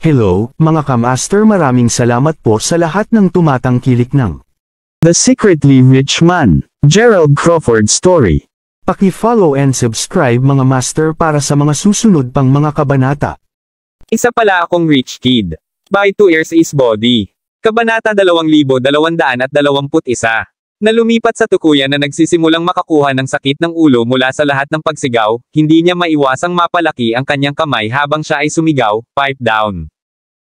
Hello, mga kamaster, maraming salamat po sa lahat ng tumatangkilik ng The Secretly Rich Man, Gerald Crawford Story. Paki-follow and subscribe mga master para sa mga susunod pang mga kabanata. Isa pala akong rich kid. By 2 years is body. Kabanata 2221. Na lumipat sa tukuyan na nagsisimulang makakuha ng sakit ng ulo mula sa lahat ng pagsigaw, hindi niya maiwasang mapalaki ang kanyang kamay habang siya ay sumigaw, pipe down.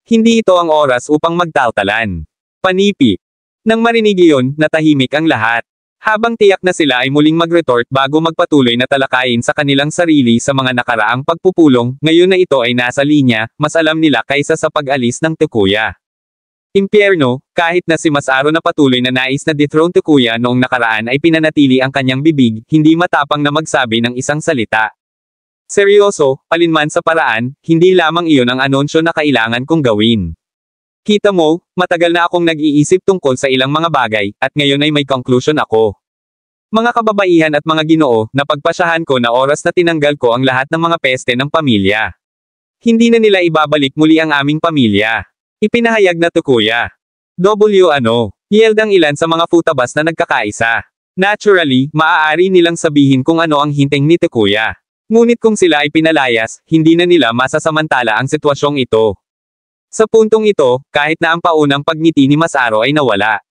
Hindi ito ang oras upang magtaltalan. Panipi. Nang marinig iyon, natahimik ang lahat. Habang tiyak na sila ay muling mag-retort bago magpatuloy na talakayin sa kanilang sarili sa mga nakaraang pagpupulong, ngayon na ito ay nasa linya, mas alam nila kaysa sa pag-alis ng tukuya. Impyerno, kahit na si Masaro na patuloy na nais na dethrone tukuya noong nakaraan ay pinanatili ang kanyang bibig, hindi matapang na magsabi ng isang salita. Seryoso, alinman sa paraan, hindi lamang iyon ang anunsyo na kailangan kong gawin. Kita mo, matagal na akong nag-iisip tungkol sa ilang mga bagay, at ngayon ay may conclusion ako. Mga kababaihan at mga ginoo, napagpasyahan ko na oras na tinanggal ko ang lahat ng mga peste ng pamilya. Hindi na nila ibabalik muli ang aming pamilya. Ipinahayag na tukuya. Yelled ang ilan sa mga futabas na nagkakaisa. Naturally, maaari nilang sabihin kung ano ang hinting ni tukuya. Ngunit kung sila ay pinalayas, hindi na nila masasamantala ang sitwasyong ito. Sa puntong ito, kahit na ang paunang pagngiti ni Masaro ay nawala.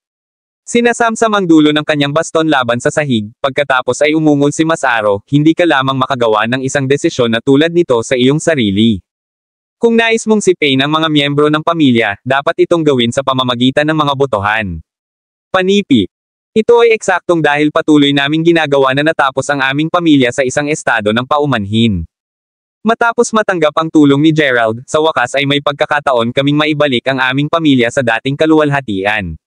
Sinasamsam ang dulo ng kanyang baston laban sa sahig, pagkatapos ay umungol si Masaro, hindi ka lamang makagawa ng isang desisyon na tulad nito sa iyong sarili. Kung nais mong sipain ang mga miyembro ng pamilya, dapat itong gawin sa pamamagitan ng mga botohan. Panipi. Ito ay eksaktong dahil patuloy naming ginagawa na natapos ang aming pamilya sa isang estado ng paumanhin. Matapos matanggap ang tulong ni Gerald, sa wakas ay may pagkakataon kaming maibalik ang aming pamilya sa dating kaluwalhatian.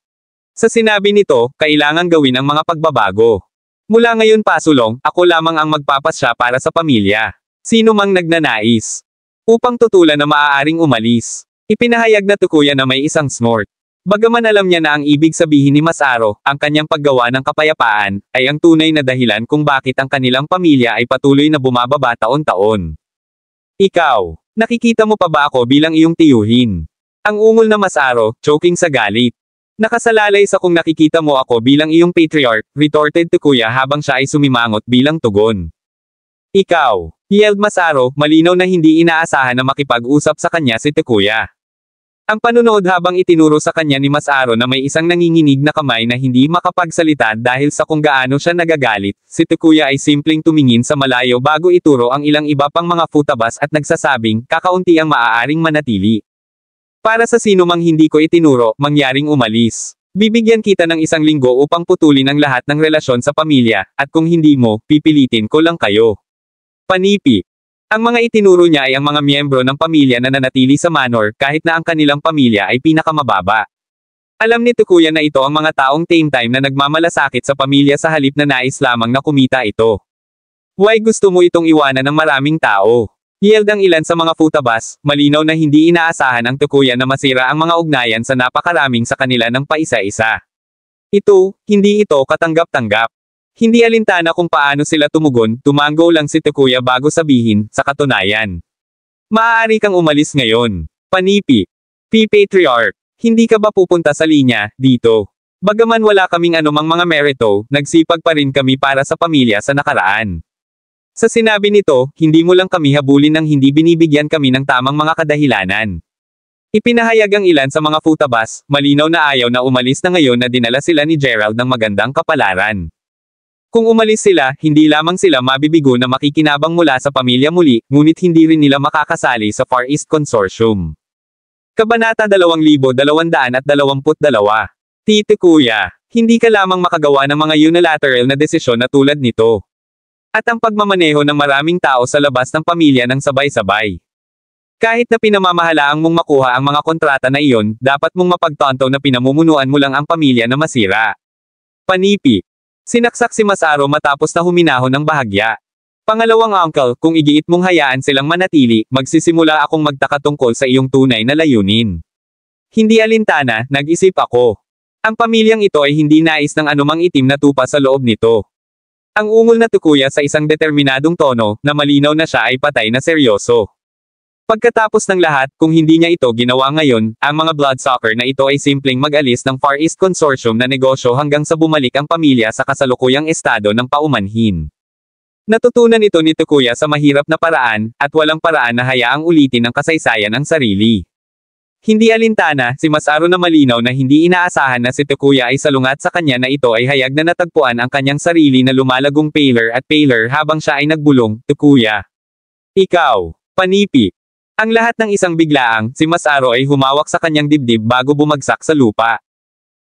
Sa sinabi nito, kailangang gawin ang mga pagbabago. Mula ngayon pasulong, ako lamang ang magpapasya para sa pamilya. Sino mang nagnanais. Upang tutulan na maaaring umalis. Ipinahayag na tukuya na may isang snort. Bagaman alam niya na ang ibig sabihin ni Masaro, ang kanyang paggawa ng kapayapaan, ay ang tunay na dahilan kung bakit ang kanilang pamilya ay patuloy na bumababa taon-taon. Ikaw, nakikita mo pa ba ako bilang iyong tiyuhin? Ang ungol na Masaro, choking sa galit. Nakasalalay sa kung nakikita mo ako bilang iyong patriarch, retorted tukuya habang siya ay sumimangot bilang tugon. Ikaw, yelled Masaro, malinaw na hindi inaasahan na makipag-usap sa kanya si tukuya. Ang panunood habang itinuro sa kanya ni Masaro na may isang nanginginig na kamay na hindi makapagsalita dahil sa kung gaano siya nagagalit, si tukuya ay simpleng tumingin sa malayo bago ituro ang ilang iba pang mga futabas at nagsasabing, kakaunti ang maaaring manatili. Para sa sino mang hindi ko itinuro, mangyaring umalis. Bibigyan kita ng 1 linggo upang putulin ang lahat ng relasyon sa pamilya, at kung hindi mo, pipilitin ko lang kayo. Panipi. Ang mga itinuro niya ay ang mga miyembro ng pamilya na nanatili sa manor kahit na ang kanilang pamilya ay pinakamababa. Alam ni tukuya na ito ang mga taong tame time na nagmamalasakit sa pamilya sa halip na nais lamang na kumita ito. Why gusto mo itong iwanan ng maraming tao? Yelled ang ilan sa mga futabas, malinaw na hindi inaasahan ang tukuya na masira ang mga ugnayan sa napakaraming sa kanila ng paisa-isa. Hindi ito katanggap-tanggap. Hindi alintana kung paano sila tumugon, tumango lang si tukuya bago sabihin, sa katunayan. Maaari kang umalis ngayon. Panipi. Patriarch. Hindi ka ba pupunta sa linya, dito? Bagaman wala kaming anumang mga merito, nagsipag pa rin kami para sa pamilya sa nakaraan. Sa sinabi nito, hindi mo lang kami habulin ng hindi binibigyan kami ng tamang mga kadahilanan. Ipinahayag ang ilan sa mga futabas, malinaw na ayaw na umalis na ngayon na dinala sila ni Gerald ng magandang kapalaran. Kung umalis sila, hindi lamang sila mabibigo na makikinabang mula sa pamilya muli, ngunit hindi rin nila makakasali sa Far East Consortium. Kabanata 2222. Tukuya, hindi ka lamang makagawa ng mga unilateral na desisyon na tulad nito. At ang pagmamaneho ng maraming tao sa labas ng pamilya ng sabay-sabay. Kahit na pinamamahalaang mong makuha ang mga kontrata na iyon, dapat mong mapagtanto na pinamumunuan mo lang ang pamilya na masira. Panipi. Sinaksak si Masaro matapos na huminahon ng bahagya. Pangalawang uncle, kung igiit mong hayaan silang manatili, magsisimula akong magtaka tungkol sa iyong tunay na layunin. Hindi alintana, nag-isip ako. Ang pamilyang ito ay hindi nais ng anumang itim na tupa sa loob nito. Ang ungol na tukuya sa isang determinadong tono, na malinaw na siya ay patay na seryoso. Pagkatapos ng lahat, kung hindi niya ito ginawa ngayon, ang mga bloodsucker na ito ay simpleng mag-alis ng Far East Consortium na negosyo hanggang sa bumalik ang pamilya sa kasalukuyang estado ng paumanhin. Natutunan ito ni Takuya sa mahirap na paraan, at walang paraan na hayaang ulitin ang kasaysayan ng sarili. Hindi alintana, si Masaru na malinaw na hindi inaasahan na si Takuya ay salungat sa kanya na ito ay hayag na natagpuan ang kanyang sarili na lumalagong paler at paler habang siya ay nagbulong, Takuya. Ikaw. Panipi. Ang lahat ng isang biglaang, si Masaru ay humawak sa kanyang dibdib bago bumagsak sa lupa.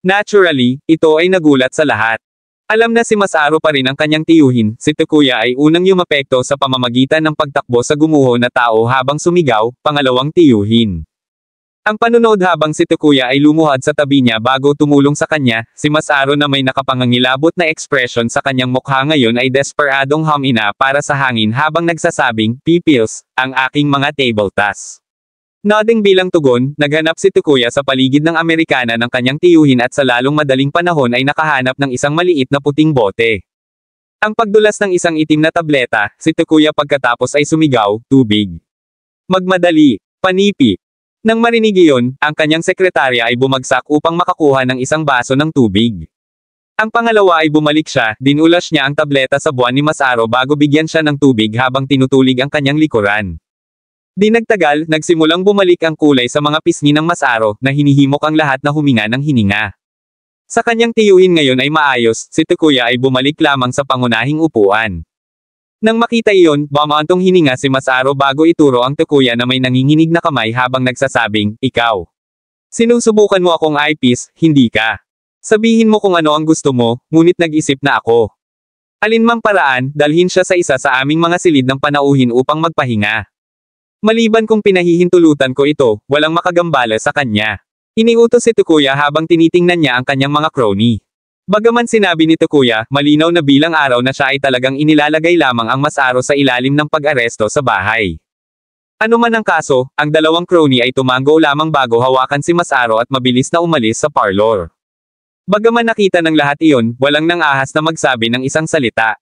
Naturally, ito ay nagulat sa lahat. Alam na si Masaru pa rin ang kanyang tiyuhin, si Takuya ay unang yumapekto sa pamamagitan ng pagtakbo sa gumuho na tao habang sumigaw, pangalawang tiyuhin. Ang panunod habang si Takuya ay lumuhad sa tabi niya bago tumulong sa kanya, si Masaru na may nakapangangilabot na ekspresyon sa kanyang mukha ngayon ay desperadong humina para sa hangin habang nagsasabing, Pipils, ang aking mga table tas. Nodding bilang tugon, naghanap si Takuya sa paligid ng Amerikana ng kanyang tiyuhin at sa lalong madaling panahon ay nakahanap ng isang maliit na puting bote. Ang pagdulas ng isang itim na tableta, si Takuya pagkatapos ay sumigaw, tubig. Magmadali, panipi. Nang marinig iyon, ang kanyang sekretarya ay bumagsak upang makakuha ng isang baso ng tubig. Ang pangalawa ay bumalik siya, dinulas niya ang tableta sa buwan ni Masaru bago bigyan siya ng tubig habang tinutulig ang kanyang likuran. Di nagtagal, nagsimulang bumalik ang kulay sa mga pisngi ng Masaru, na hinihimok ang lahat na huminga ng hininga. Sa kanyang tiyuhin ngayon ay maayos, si Takuya ay bumalik lamang sa pangunahing upuan. Nang makita iyon, bumantong hininga si Masaru bago ituro ang Takuya na may nanginginig na kamay habang nagsasabing, ikaw. Sinusubukan mo akong eyepiece, hindi ka. Sabihin mo kung ano ang gusto mo, ngunit nag-isip na ako. Alinmang paraan, dalhin siya sa isa sa aming mga silid ng panauhin upang magpahinga. Maliban kung pinahihintulutan ko ito, walang makagambala sa kanya. Iniutos si Takuya habang tinitingnan niya ang kanyang mga crony. Bagaman sinabi ni Takuya, malinaw na bilang araw na siya ay talagang inilalagay lamang ang Masaru sa ilalim ng pag-aresto sa bahay. Ano man ang kaso, ang dalawang crony ay tumango lamang bago hawakan si Masaru at mabilis na umalis sa parlor. Bagaman nakita ng lahat iyon, walang nang ahas na magsabi ng isang salita.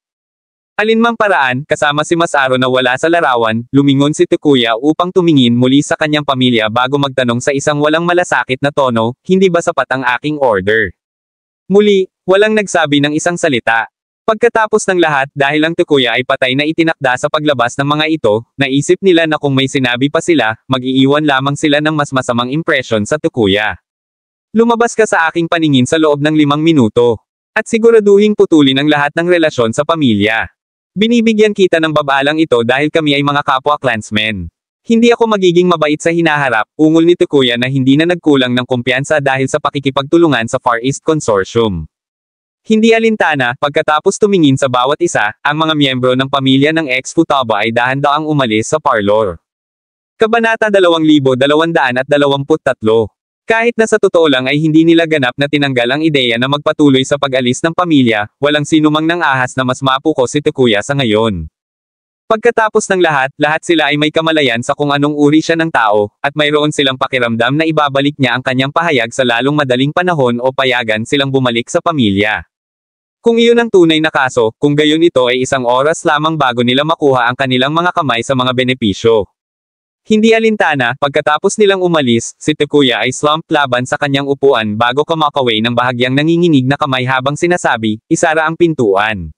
Alinmang paraan, kasama si Masaru na wala sa larawan, lumingon si Takuya upang tumingin muli sa kanyang pamilya bago magtanong sa isang walang malasakit na tono, hindi ba sapat ang aking order? Muli, walang nagsabi ng isang salita. Pagkatapos ng lahat, dahil ang Takuya ay patay na itinakda sa paglabas ng mga ito, naisip nila na kung may sinabi pa sila, mag-iiwan lamang sila ng mas masamang impresyon sa Takuya. Lumabas ka sa aking paningin sa loob ng 5 minuto. At siguraduhing putulin ang lahat ng relasyon sa pamilya. Binibigyan kita ng babalang ito dahil kami ay mga kapwa clansmen. Hindi ako magiging mabait sa hinaharap, ungol ni Takuya na hindi na nagkulang ng kumpiyansa dahil sa pakikipagtulungan sa Far East Consortium. Hindi alintana, pagkatapos tumingin sa bawat isa, ang mga miyembro ng pamilya ng ex-Futaba ay dahan-daang umalis sa parlor. Kabanata 2223. Kahit na sa totoo lang ay hindi nila ganap na tinanggal ang ideya na magpatuloy sa pag-alis ng pamilya, walang sinumang nang ahas na mas mapuko si Takuya sa ngayon. Pagkatapos ng lahat sila ay may kamalayan sa kung anong uri siya ng tao, at mayroon silang pakiramdam na ibabalik niya ang kanyang pahayag sa lalong madaling panahon o payagan silang bumalik sa pamilya. Kung iyon ang tunay na kaso, kung gayon ito ay isang oras lamang bago nila makuha ang kanilang mga kamay sa mga benepisyo. Hindi alintana, pagkatapos nilang umalis, si Takuya ay slumped laban sa kanyang upuan bago kumakaway ng bahagyang nanginginig na kamay habang sinasabi, isara ang pintuan.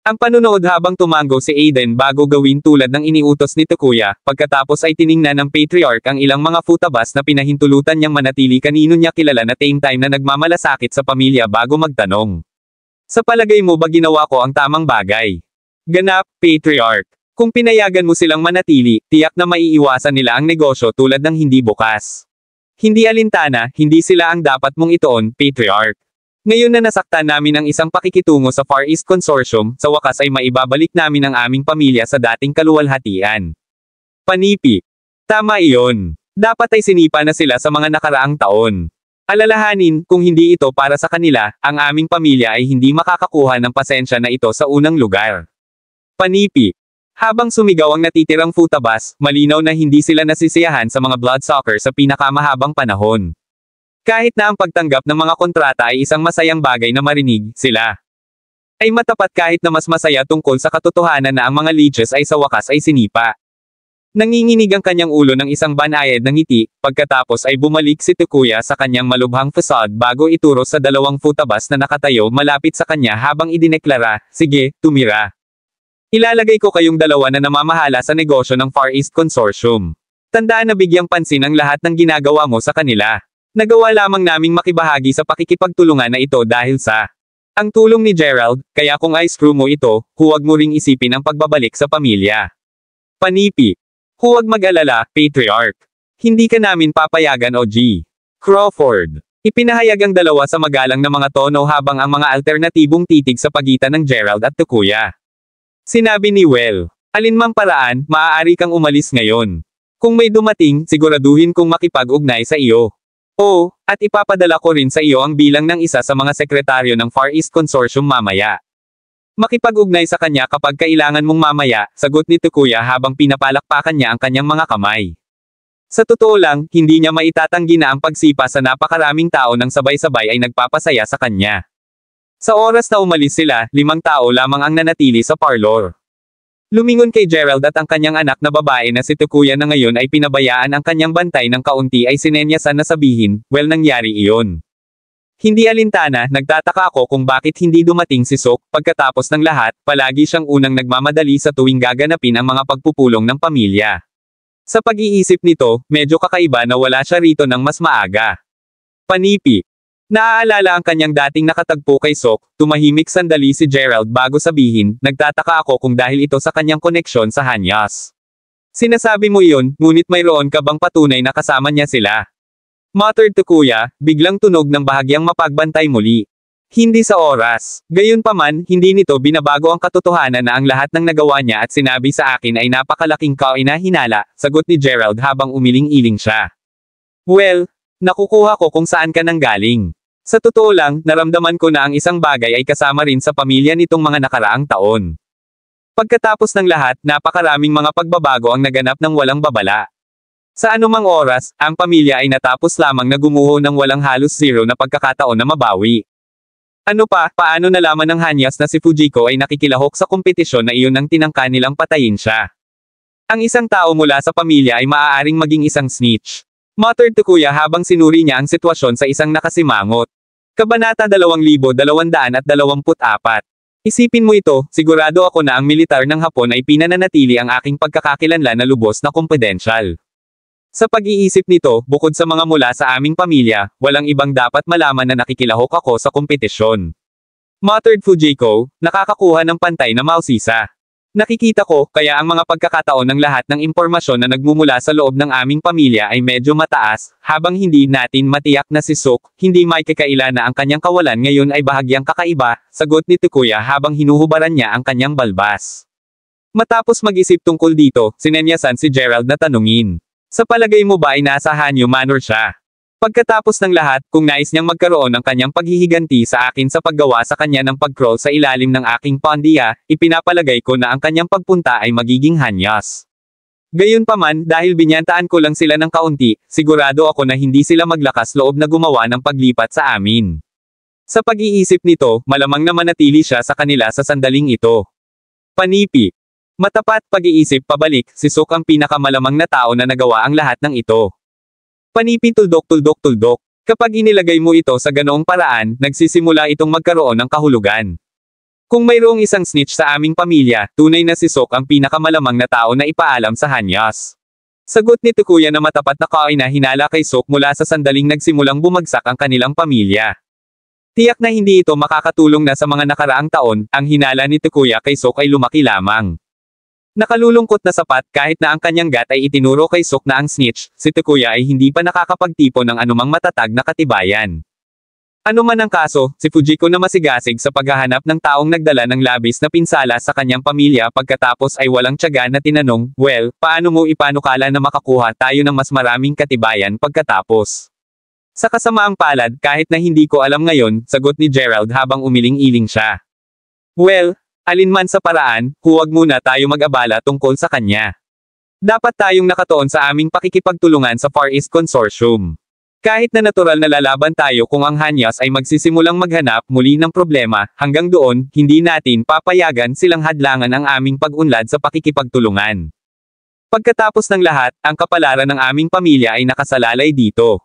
Ang panunood habang tumango si Aiden bago gawin tulad ng iniutos ni Takuya, pagkatapos ay tiningnan ng patriarch ang ilang mga futabas na pinahintulutan niyang manatili kanino niya kilala na time na nagmamalasakit sa pamilya bago magtanong. Sa palagay mo ba ginawa ko ang tamang bagay? Ganap, patriarch. Kung pinayagan mo silang manatili, tiyak na maiiwasan nila ang negosyo tulad ng hindi bukas. Hindi alintana, hindi sila ang dapat mong itoon, patriarch. Ngayon na nasaktan namin ang isang pakikitungo sa Far East Consortium, sa wakas ay maibabalik namin ang aming pamilya sa dating kaluwalhatian. Panipi. Tama iyon. Dapat ay sinipa na sila sa mga nakaraang taon. Alalahanin, kung hindi ito para sa kanila, ang aming pamilya ay hindi makakakuha ng pasensya na ito sa unang lugar. Panipi. Habang sumigaw ang natitirang futabas, malinaw na hindi sila nasisiyahan sa mga bloodsucker sa pinakamahabang panahon. Kahit na ang pagtanggap ng mga kontrata ay isang masayang bagay na marinig, sila ay matapat kahit na mas masaya tungkol sa katotohanan na ang mga leeches ay sa wakas ay sinipa. Nanginginig ang kanyang ulo ng isang banayad ng ngiti, pagkatapos ay bumalik si Takuya sa kanyang malubhang fasad bago ituro sa 2 futabas na nakatayo malapit sa kanya habang idineklara, sige, tumira. Ilalagay ko kayong dalawa na namamahala sa negosyo ng Far East Consortium. Tandaan na bigyang pansin ang lahat ng ginagawa mo sa kanila. Nagawa lamang naming makibahagi sa pakikipagtulungan na ito dahil sa ang tulong ni Gerald, kaya kung i-screw mo ito, huwag mo ring isipin ang pagbabalik sa pamilya. Panipi. Huwag mag-alala, Patriarch. Hindi ka namin papayagan o G. Crawford. Ipinahayag ang dalawa sa magalang na mga tono habang ang mga alternatibong titig sa pagitan ng Gerald at Takuya. Sinabi ni Well, alinmang paraan, maaari kang umalis ngayon. Kung may dumating, siguraduhin kong makipag-ugnay sa iyo. Oo, at ipapadala ko rin sa iyo ang bilang ng isa sa mga sekretaryo ng Far East Consortium mamaya. Makipag-ugnay sa kanya kapag kailangan mong mamaya, sagot ni Takuya habang pinapalakpakan niya ang kanyang mga kamay. Sa totoo lang, hindi niya maitatanggi na ang pagsipa sa napakaraming tao ng sabay-sabay ay nagpapasaya sa kanya. Sa oras na umalis sila, 5 tao lamang ang nanatili sa parlor. Lumingon kay Gerald at ang kanyang anak na babae na si Takuya na ngayon ay pinabayaan ang kanyang bantay ng kaunti ay sinenyasan na sabihin, well nangyari iyon. Hindi alintana, nagtataka ako kung bakit hindi dumating si Sok, pagkatapos ng lahat, palagi siyang unang nagmamadali sa tuwing gaganapin ang mga pagpupulong ng pamilya. Sa pag-iisip nito, medyo kakaiba na wala siya rito ng mas maaga. Panipi. Naaalala ang kanyang dating nakatagpo kay Sok, tumahimik sandali si Gerald bago sabihin, nagtataka ako kung dahil ito sa kanyang koneksyon sa Hanyas. Sinasabi mo iyon, ngunit mayroon ka bang patunay na kasama niya sila? Muttered Takuya, biglang tunog ng bahagyang mapagbantay muli. Hindi sa oras. Gayunpaman, hindi nito binabago ang katotohanan na ang lahat ng nagawa niya at sinabi sa akin ay napakalaking kainahinala, sagot ni Gerald habang umiling-iling siya. Well, nakukuha ko kung saan ka nanggaling. Sa totoo lang, naramdaman ko na ang isang bagay ay kasama rin sa pamilya nitong mga nakaraang taon. Pagkatapos ng lahat, napakaraming mga pagbabago ang naganap ng walang babala. Sa anumang oras, ang pamilya ay natapos lamang na gumuho ng walang halos zero na pagkakataon na mabawi. Ano pa, paano nalaman ng Hanyas na si Fujiko ay nakikilahok sa kompetisyon na iyon ang tinangka nilang patayin siya? Ang isang tao mula sa pamilya ay maaaring maging isang snitch. Muttered Takuya habang sinuri niya ang sitwasyon sa isang nakasimangot. Kabanata 2224. Isipin mo ito, sigurado ako na ang militar ng Hapon ay pinananatili ang aking pagkakakilanlan na lubos na kumpidensyal. Sa pag-iisip nito, bukod sa mga mula sa aming pamilya, walang ibang dapat malaman na nakikilahok ako sa kompetisyon. Muttered Fujiko, nakakakuha ng pantay na mausisa. Nakikita ko, kaya ang mga pagkakataon ng lahat ng impormasyon na nagmumula sa loob ng aming pamilya ay medyo mataas, habang hindi natin matiyak na si Sok, hindi may kakaila na ang kanyang kawalan ngayon ay bahagyang kakaiba, sagot ni Takuya habang hinuhubaran niya ang kanyang balbas. Matapos mag-isip tungkol dito, sinenyasan si Gerald na tanungin. Sa palagay mo ba ay nasa Hanyo Manor siya? Pagkatapos ng lahat, kung nais niyang magkaroon ng kanyang paghihiganti sa akin sa paggawa sa kanya ng pag-crawl sa ilalim ng aking pondiya, ipinapalagay ko na ang kanyang pagpunta ay magiging Hanyas. Gayunpaman, dahil binyantaan ko lang sila ng kaunti, sigurado ako na hindi sila maglakas loob na gumawa ng paglipat sa amin. Sa pag-iisip nito, malamang na manatili siya sa kanila sa sandaling ito. Panipi. Matapat pag-iisip pabalik, si Sok ang pinakamalamang na tao na nagawa ang lahat ng ito. Panipi tuldok. Kapag inilagay mo ito sa ganoong paraan, nagsisimula itong magkaroon ng kahulugan. Kung mayroong isang snitch sa aming pamilya, tunay na si Sok ang pinakamalamang na tao na ipaalam sa Hanyas. Sagot ni Takuya na matapat na kainahinala kay Sok mula sa sandaling nagsimulang bumagsak ang kanilang pamilya. Tiyak na hindi ito makakatulong na sa mga nakaraang taon, ang hinala ni Takuya kay Sok ay lumaki lamang. Nakalulungkot na sapat kahit na ang kanyang gat ay itinuro kay Sok na ang snitch, si Takuya ay hindi pa nakakapagtipo ng anumang matatag na katibayan. Ano man ang kaso, si Fujiko na masigasig sa paghahanap ng taong nagdala ng labis na pinsala sa kanyang pamilya pagkatapos ay walang tiyaga na tinanong, well, paano mo ipanukala na makakuha tayo ng mas maraming katibayan pagkatapos? Sa kasamaang palad, kahit na hindi ko alam ngayon, sagot ni Gerald habang umiling-iling siya. Well, alinman sa paraan, huwag muna tayo mag-abala tungkol sa kanya. Dapat tayong nakatuon sa aming pakikipagtulungan sa Far East Consortium. Kahit na natural na lalaban tayo kung ang Hanyas ay magsisimulang maghanap muli ng problema, hanggang doon, hindi natin papayagan silang hadlangan ang aming pag-unlad sa pakikipagtulungan. Pagkatapos ng lahat, ang kapalaran ng aming pamilya ay nakasalalay dito.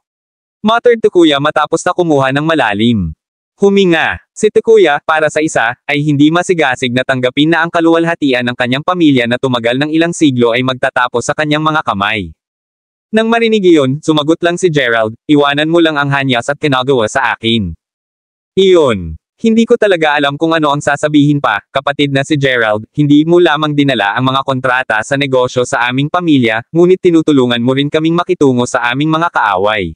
Muttered Takuya matapos na kumuha ng malalim. Huminga. Si Takuya, para sa isa, ay hindi masigasig na tanggapin na ang kaluwalhatian ng kanyang pamilya na tumagal ng ilang siglo ay magtatapos sa kanyang mga kamay. Nang marinig iyon, sumagot lang si Gerald, iwanan mo lang ang hanyas at kinagawa sa akin. Iyon. Hindi ko talaga alam kung ano ang sasabihin pa, kapatid na si Gerald, hindi mo lamang dinala ang mga kontrata sa negosyo sa aming pamilya, ngunit tinutulungan mo rin kaming makitungo sa aming mga kaaway.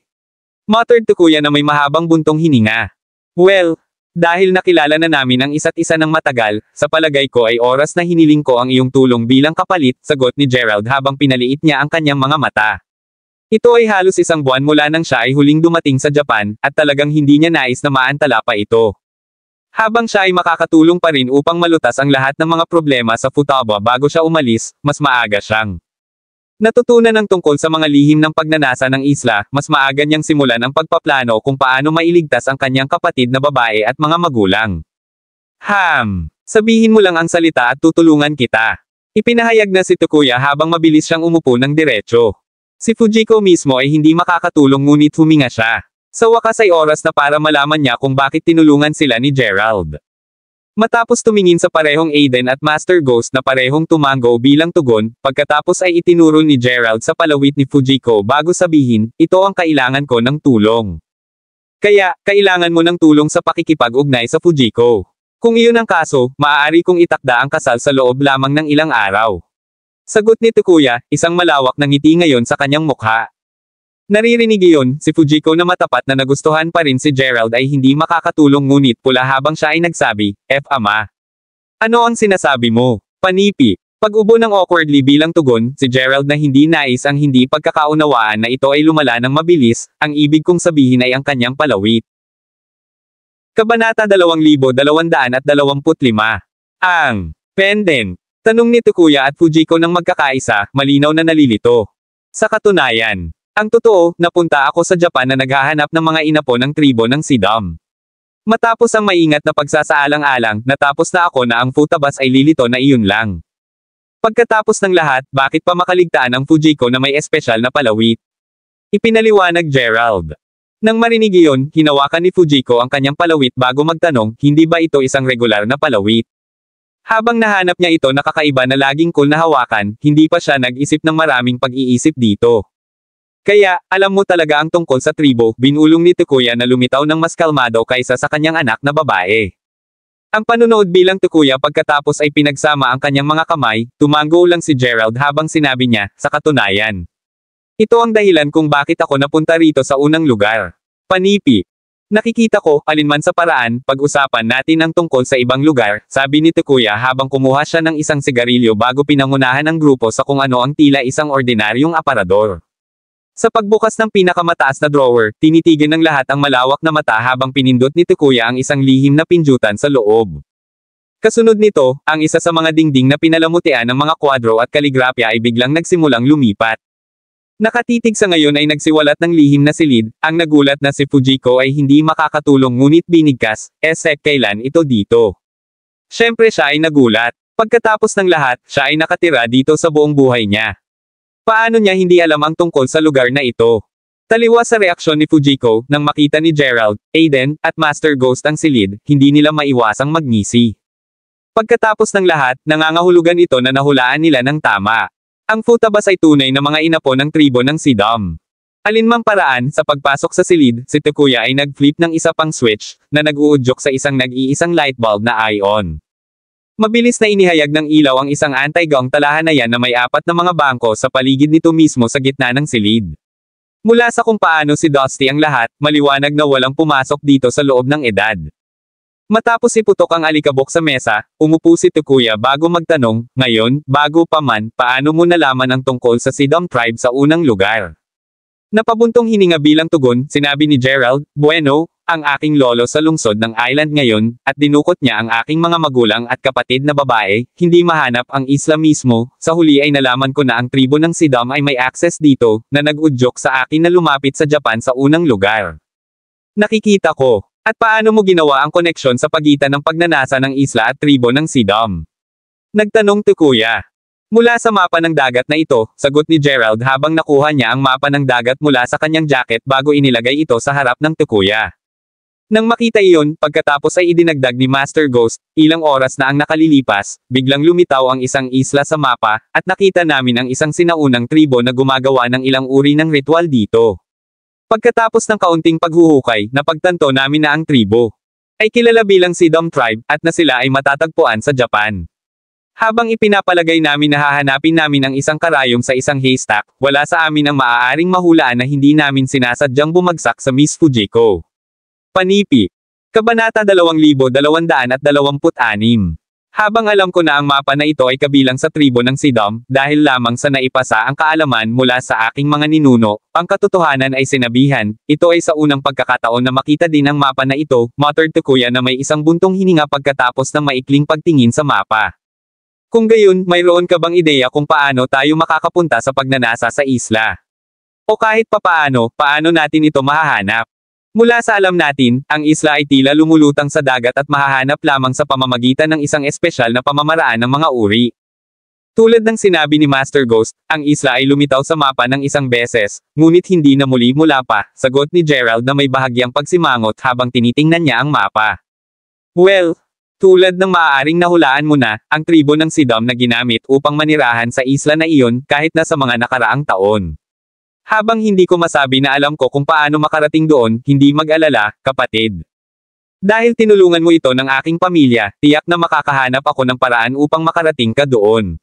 Muttered Takuya na may mahabang buntong hininga. Well, dahil nakilala na namin ang isa't isa ng matagal, sa palagay ko ay oras na hiniling ko ang iyong tulong bilang kapalit, sagot ni Gerald habang pinaliit niya ang kanyang mga mata. Ito ay halos isang buwan mula nang siya ay huling dumating sa Japan, at talagang hindi niya nais na maantala pa ito. Habang siya ay makakatulong pa rin upang malutas ang lahat ng mga problema sa Futaba bago siya umalis, mas maaga siyang natutunan ng tungkol sa mga lihim ng pagnanasa ng isla, mas maaga niyang simulan ang pagpaplano kung paano mailigtas ang kanyang kapatid na babae at mga magulang. Sabihin mo lang ang salita at tutulungan kita. Ipinahayag na si Takuya habang mabilis siyang umupo ng diretso. Si Fujiko mismo ay hindi makakatulong ngunit huminga siya. Sa wakas ay oras na para malaman niya kung bakit tinulungan sila ni Gerald. Matapos tumingin sa parehong Aiden at Master Ghost na parehong tumango bilang tugon, pagkatapos ay itinuro ni Gerald sa palawit ni Fujiko bago sabihin, ito ang kailangan ko ng tulong. Kaya, kailangan mo ng tulong sa pakikipag-ugnay sa Fujiko. Kung iyon ang kaso, maaari kong itakda ang kasal sa loob lamang ng ilang araw. Sagot ni Takuya, isang malawak na ngiti ngayon sa kanyang mukha. Naririnig iyon, si Fujiko na matapat na nagustuhan pa rin si Gerald ay hindi makakatulong ngunit pula habang siya ay nagsabi, Ama. Ano ang sinasabi mo? Panipi. Pag-ubo ng awkwardly bilang tugon, si Gerald na hindi nais ang hindi pagkakaunawaan na ito ay lumala ng mabilis, ang ibig kong sabihin ay ang kanyang palawit. Kabanata 2225. Ang pendant. Tanong ni Takuya at Fujiko nang magkakaisa, malinaw na nalilito. Sa katunayan, ang totoo, napunta ako sa Japan na naghahanap ng mga inapo ng tribo ng Sidam. Matapos ang maingat na pagsasaalang-alang, natapos na ako na ang Futabas ay lilito na iyon lang. Pagkatapos ng lahat, bakit pa makaligtaan ang Fujiko na may espesyal na palawit? Ipinaliwanag Gerald. Nang marinig iyon, hinawakan ni Fujiko ang kanyang palawit bago magtanong, hindi ba ito isang regular na palawit? Habang nahanap niya ito na kakaiba na laging cool na hawakan, hindi pa siya nag-isip ng maraming pag-iisip dito. Kaya, alam mo talaga ang tungkol sa tribo, binulong ni Takuya na lumitaw ng mas kalmado kaysa sa kanyang anak na babae. Ang panunood bilang Takuya pagkatapos ay pinagsama ang kanyang mga kamay, tumango lang si Gerald habang sinabi niya, sa katunayan. Ito ang dahilan kung bakit ako napunta rito sa unang lugar. Panipi. Nakikita ko, alinman sa paraan, pag-usapan natin ang tungkol sa ibang lugar, sabi ni Takuya habang kumuha siya ng isang sigarilyo bago pinangunahan ang grupo sa kung ano ang tila isang ordinaryong aparador. Sa pagbukas ng pinakamataas na drawer, tinitigan ng lahat ang malawak na mata habang pinindot ni Takuya ang isang lihim na pinjutan sa loob. Kasunod nito, ang isa sa mga dingding na pinalamutian ng mga kwadro at kaligrafya ay biglang nagsimulang lumipat. Nakatitig sa ngayon ay nagsiwalat ng lihim na silid, ang nagulat na si Fujiko ay hindi makakatulong ngunit binigkas, kailan ito dito. Siyempre siya ay nagulat. Pagkatapos ng lahat, siya ay nakatira dito sa buong buhay niya. Paano niya hindi alam ang tungkol sa lugar na ito? Taliwas sa reaksyon ni Fujiko, nang makita ni Gerald, Aiden, at Master Ghost ang silid, hindi nila maiwasang magngisi. Pagkatapos ng lahat, nangangahulugan ito na nahulaan nila ng tama. Ang Futabas ay tunay na mga inapo ng tribo ng Sidam. Alinmang paraan, sa pagpasok sa silid, si Takuya ay nag-flip ng isa pang switch, na nag-uudyok sa isang nag-iisang light bulb na ion. Mabilis na inihayag ng ilaw ang isang anti-gong talahanayan na may 4 na mga bangko sa paligid nito mismo sa gitna ng silid. Mula sa kung paano si Dusty ang lahat, maliwanag na walang pumasok dito sa loob ng edad. Matapos iputok ang alikabok sa mesa, umupo si Takuya bago magtanong, ngayon, bago pa man, paano mo nalaman ang tungkol sa Sidam tribe sa unang lugar? Napabuntong hininga bilang tugon, sinabi ni Gerald, bueno, ang aking lolo sa lungsod ng island ngayon, at dinukot niya ang aking mga magulang at kapatid na babae, hindi mahanap ang isla mismo, sa huli ay nalaman ko na ang tribo ng Sidam ay may access dito, na nag-udyok sa akin na lumapit sa Japan sa unang lugar. Nakikita ko. At paano mo ginawa ang koneksyon sa pagitan ng pagnanasa ng isla at tribo ng Sidam? Nagtanong Takuya. Mula sa mapa ng dagat na ito, sagot ni Gerald habang nakuha niya ang mapa ng dagat mula sa kanyang jacket bago inilagay ito sa harap ng tukuya. Nang makita iyon, pagkatapos ay idinagdag ni Master Ghost, ilang oras na ang nakalilipas, biglang lumitaw ang isang isla sa mapa, at nakita namin ang isang sinaunang tribo na gumagawa ng ilang uri ng ritual dito. Pagkatapos ng kaunting paghuhukay, napagtanto namin na ang tribo ay kilala bilang Sidom Tribe, at na sila ay matatagpuan sa Japan. Habang ipinapalagay namin na hahanapin namin ang isang karayom sa isang haystack, wala sa amin ang maaaring mahulaan na hindi namin sinasadyang bumagsak sa Miss Fujiko. Panipi. Kabanata 2226. Habang alam ko na ang mapa na ito ay kabilang sa tribo ng Sidom, dahil lamang sa naipasa ang kaalaman mula sa aking mga ninuno, ang katotohanan ay sinabihan, ito ay sa unang pagkakataon na makita din ang mapa na ito, muttered Tukuya na may isang buntong hininga pagkatapos ng maikling pagtingin sa mapa. Kung gayon, mayroon ka bang ideya kung paano tayo makakapunta sa pagnanasa sa isla? O kahit papaano, paano natin ito mahahanap? Mula sa alam natin, ang isla ay tila lumulutang sa dagat at mahahanap lamang sa pamamagitan ng isang espesyal na pamamaraan ng mga uri. Tulad ng sinabi ni Master Ghost, ang isla ay lumitaw sa mapa ng isang beses, ngunit hindi na muli mula pa, sagot ni Gerald na may bahagyang pagsimangot habang tinitingnan niya ang mapa. Well, tulad ng maaaring nahulaan mo na, ang tribo ng Sidom na ginamit upang manirahan sa isla na iyon kahit na sa mga nakaraang taon. Habang hindi ko masabi na alam ko kung paano makarating doon, hindi mag-alala, kapatid. Dahil tinulungan mo ito ng aking pamilya, tiyak na makakahanap ako ng paraan upang makarating ka doon.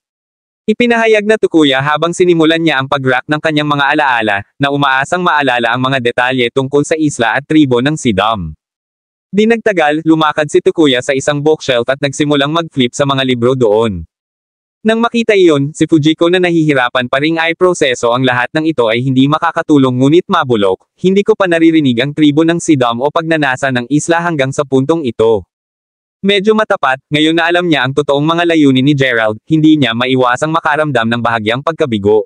Ipinahayag na Tukuya habang sinimulan niya ang pag-rack ng kanyang mga alaala, na umaasang maalala ang mga detalye tungkol sa isla at tribo ng Sidom. Di nagtagal, lumakad si Tukuya sa isang bookshelf at nagsimulang mag-flip sa mga libro doon. Nang makita iyon, si Fujiko na nahihirapan pa ring ay proseso ang lahat ng ito ay hindi makakatulong ngunit mabulok, hindi ko pa naririnig ang tribo ng Sidom o pagnanasa ng isla hanggang sa puntong ito. Medyo matapat, ngayon na alam niya ang totoong mga layunin ni Gerald, hindi niya maiwasang makaramdam ng bahagyang pagkabigo.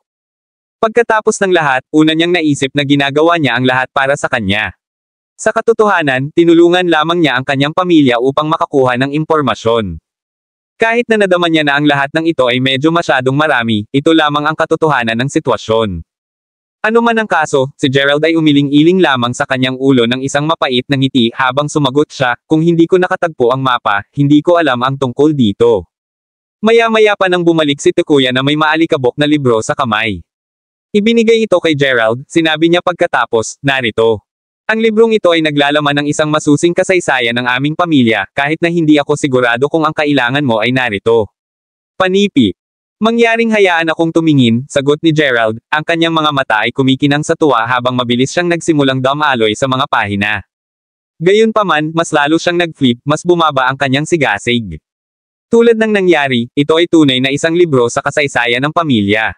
Pagkatapos ng lahat, una niyang naisip na ginagawa niya ang lahat para sa kanya. Sa katotohanan, tinulungan lamang niya ang kanyang pamilya upang makakuha ng impormasyon. Kahit na nadama niya na ang lahat ng ito ay medyo masyadong marami, ito lamang ang katotohanan ng sitwasyon. Ano man ang kaso, si Gerald ay umiling-iling lamang sa kanyang ulo ng isang mapait na ngiti habang sumagot siya, kung hindi ko nakatagpo ang mapa, hindi ko alam ang tungkol dito. Maya-maya pa nang bumalik si Tukuya na may maalikabok na libro sa kamay. Ibinigay ito kay Gerald, sinabi niya pagkatapos, narito. Ang librong ito ay naglalaman ng isang masusing kasaysayan ng aming pamilya, kahit na hindi ako sigurado kung ang kailangan mo ay narito. Panipi. Mangyaring hayaan akong tumingin, sagot ni Gerald, ang kanyang mga mata ay kumikinang sa tuwa habang mabilis siyang nagsimulang dumaloy sa mga pahina. Gayunpaman, mas lalo siyang nag-flip, mas bumaba ang kanyang sigasig. Tulad ng nangyari, ito ay tunay na isang libro sa kasaysayan ng pamilya.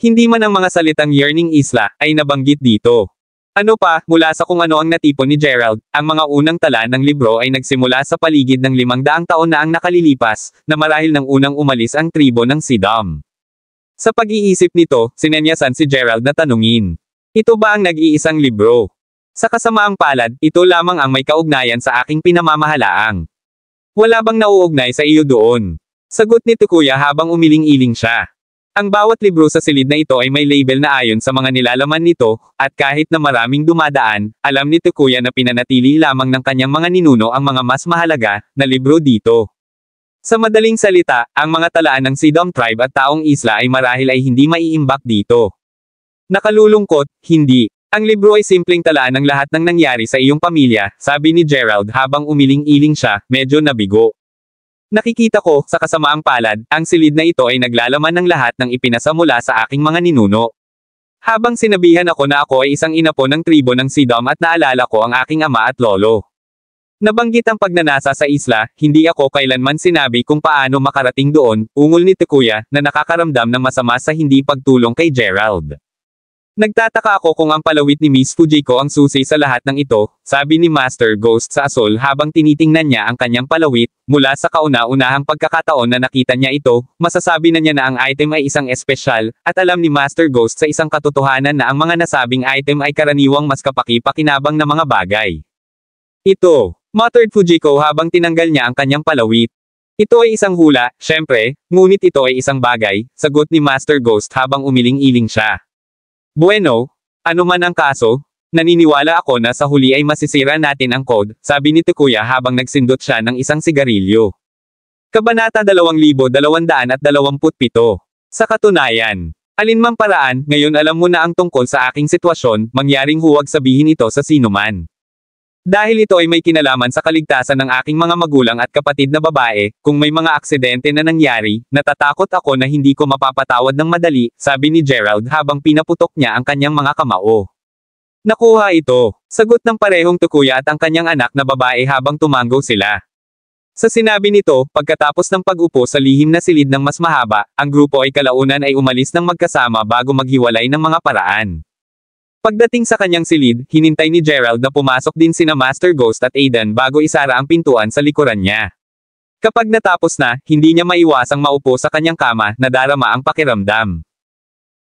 Hindi man ang mga salitang Yearning Isla ay nabanggit dito. Ano pa, mula sa kung ano ang natipon ni Gerald, ang mga unang tala ng libro ay nagsimula sa paligid ng 500 taon na ang nakalilipas, na marahil nang unang umalis ang tribo ng Sidom. Sa pag-iisip nito, sinenyasan si Gerald na tanungin. Ito ba ang nag-iisang libro? Sa kasamaang palad, ito lamang ang may kaugnayan sa aking pinamamahalaang. Wala bang nauugnay sa iyo doon? Sagot ni Tukuya habang umiling-iling siya. Ang bawat libro sa silid na ito ay may label na ayon sa mga nilalaman nito, at kahit na maraming dumadaan, alam ni Tukuya na pinanatili lamang ng kanyang mga ninuno ang mga mas mahalaga na libro dito. Sa madaling salita, ang mga talaan ng Sidom Tribe at taong isla ay marahil ay hindi maiimbak dito. Nakalulungkot, hindi. Ang libro ay simpleng talaan ng lahat ng nangyari sa iyong pamilya, sabi ni Gerald habang umiling-iling siya, medyo nabigo. Nakikita ko, sa kasamaang palad, ang silid na ito ay naglalaman ng lahat ng ipinasa mula sa aking mga ninuno. Habang sinabihan ako na ako ay isang inapo ng tribo ng Sidom at naalala ko ang aking ama at lolo. Nabanggit ang pagnanasa sa isla, hindi ako kailanman sinabi kung paano makarating doon, ungol ni Tukuya, na nakakaramdam ng masama sa hindi pagtulong kay Gerald. Nagtataka ako kung ang palawit ni Miss Fujiko ang susi sa lahat ng ito, sabi ni Master Ghost sa Asol habang tinitingnan niya ang kanyang palawit, mula sa kauna-unahang pagkakataon na nakita niya ito, masasabi na niya na ang item ay isang espesyal, at alam ni Master Ghost sa isang katotohanan na ang mga nasabing item ay karaniwang mas kapaki-pakinabang na mga bagay. Ito, muttered Fujiko habang tinanggal niya ang kanyang palawit. Ito ay isang hula, syempre, ngunit ito ay isang bagay, sagot ni Master Ghost habang umiling-iling siya. Bueno, ano man ang kaso, naniniwala ako na sa huli ay masisira natin ang code, sabi ni Takuya habang nagsindot siya ng isang sigarilyo. Kabanata 2227. Sa katunayan, alinmang paraan, ngayon alam mo na ang tungkol sa aking sitwasyon, mangyaring huwag sabihin ito sa sinuman. Dahil ito ay may kinalaman sa kaligtasan ng aking mga magulang at kapatid na babae, kung may mga aksidente na nangyari, natatakot ako na hindi ko mapapatawad ng madali, sabi ni Gerald habang pinaputok niya ang kanyang mga kamao. Nakuha ito, sagot ng parehong Takuya at ang kanyang anak na babae habang tumango sila. Sa sinabi nito, pagkatapos ng pag-upo sa lihim na silid ng mas mahaba, ang grupo ay kalaunan ay umalis ng magkasama bago maghiwalay ng mga paraan. Pagdating sa kanyang silid, hinintay ni Gerald na pumasok din sina Master Ghost at Aiden bago isara ang pintuan sa likuran niya. Kapag natapos na, hindi niya maiwasang maupo sa kanyang kama, nadarama ang pakiramdam.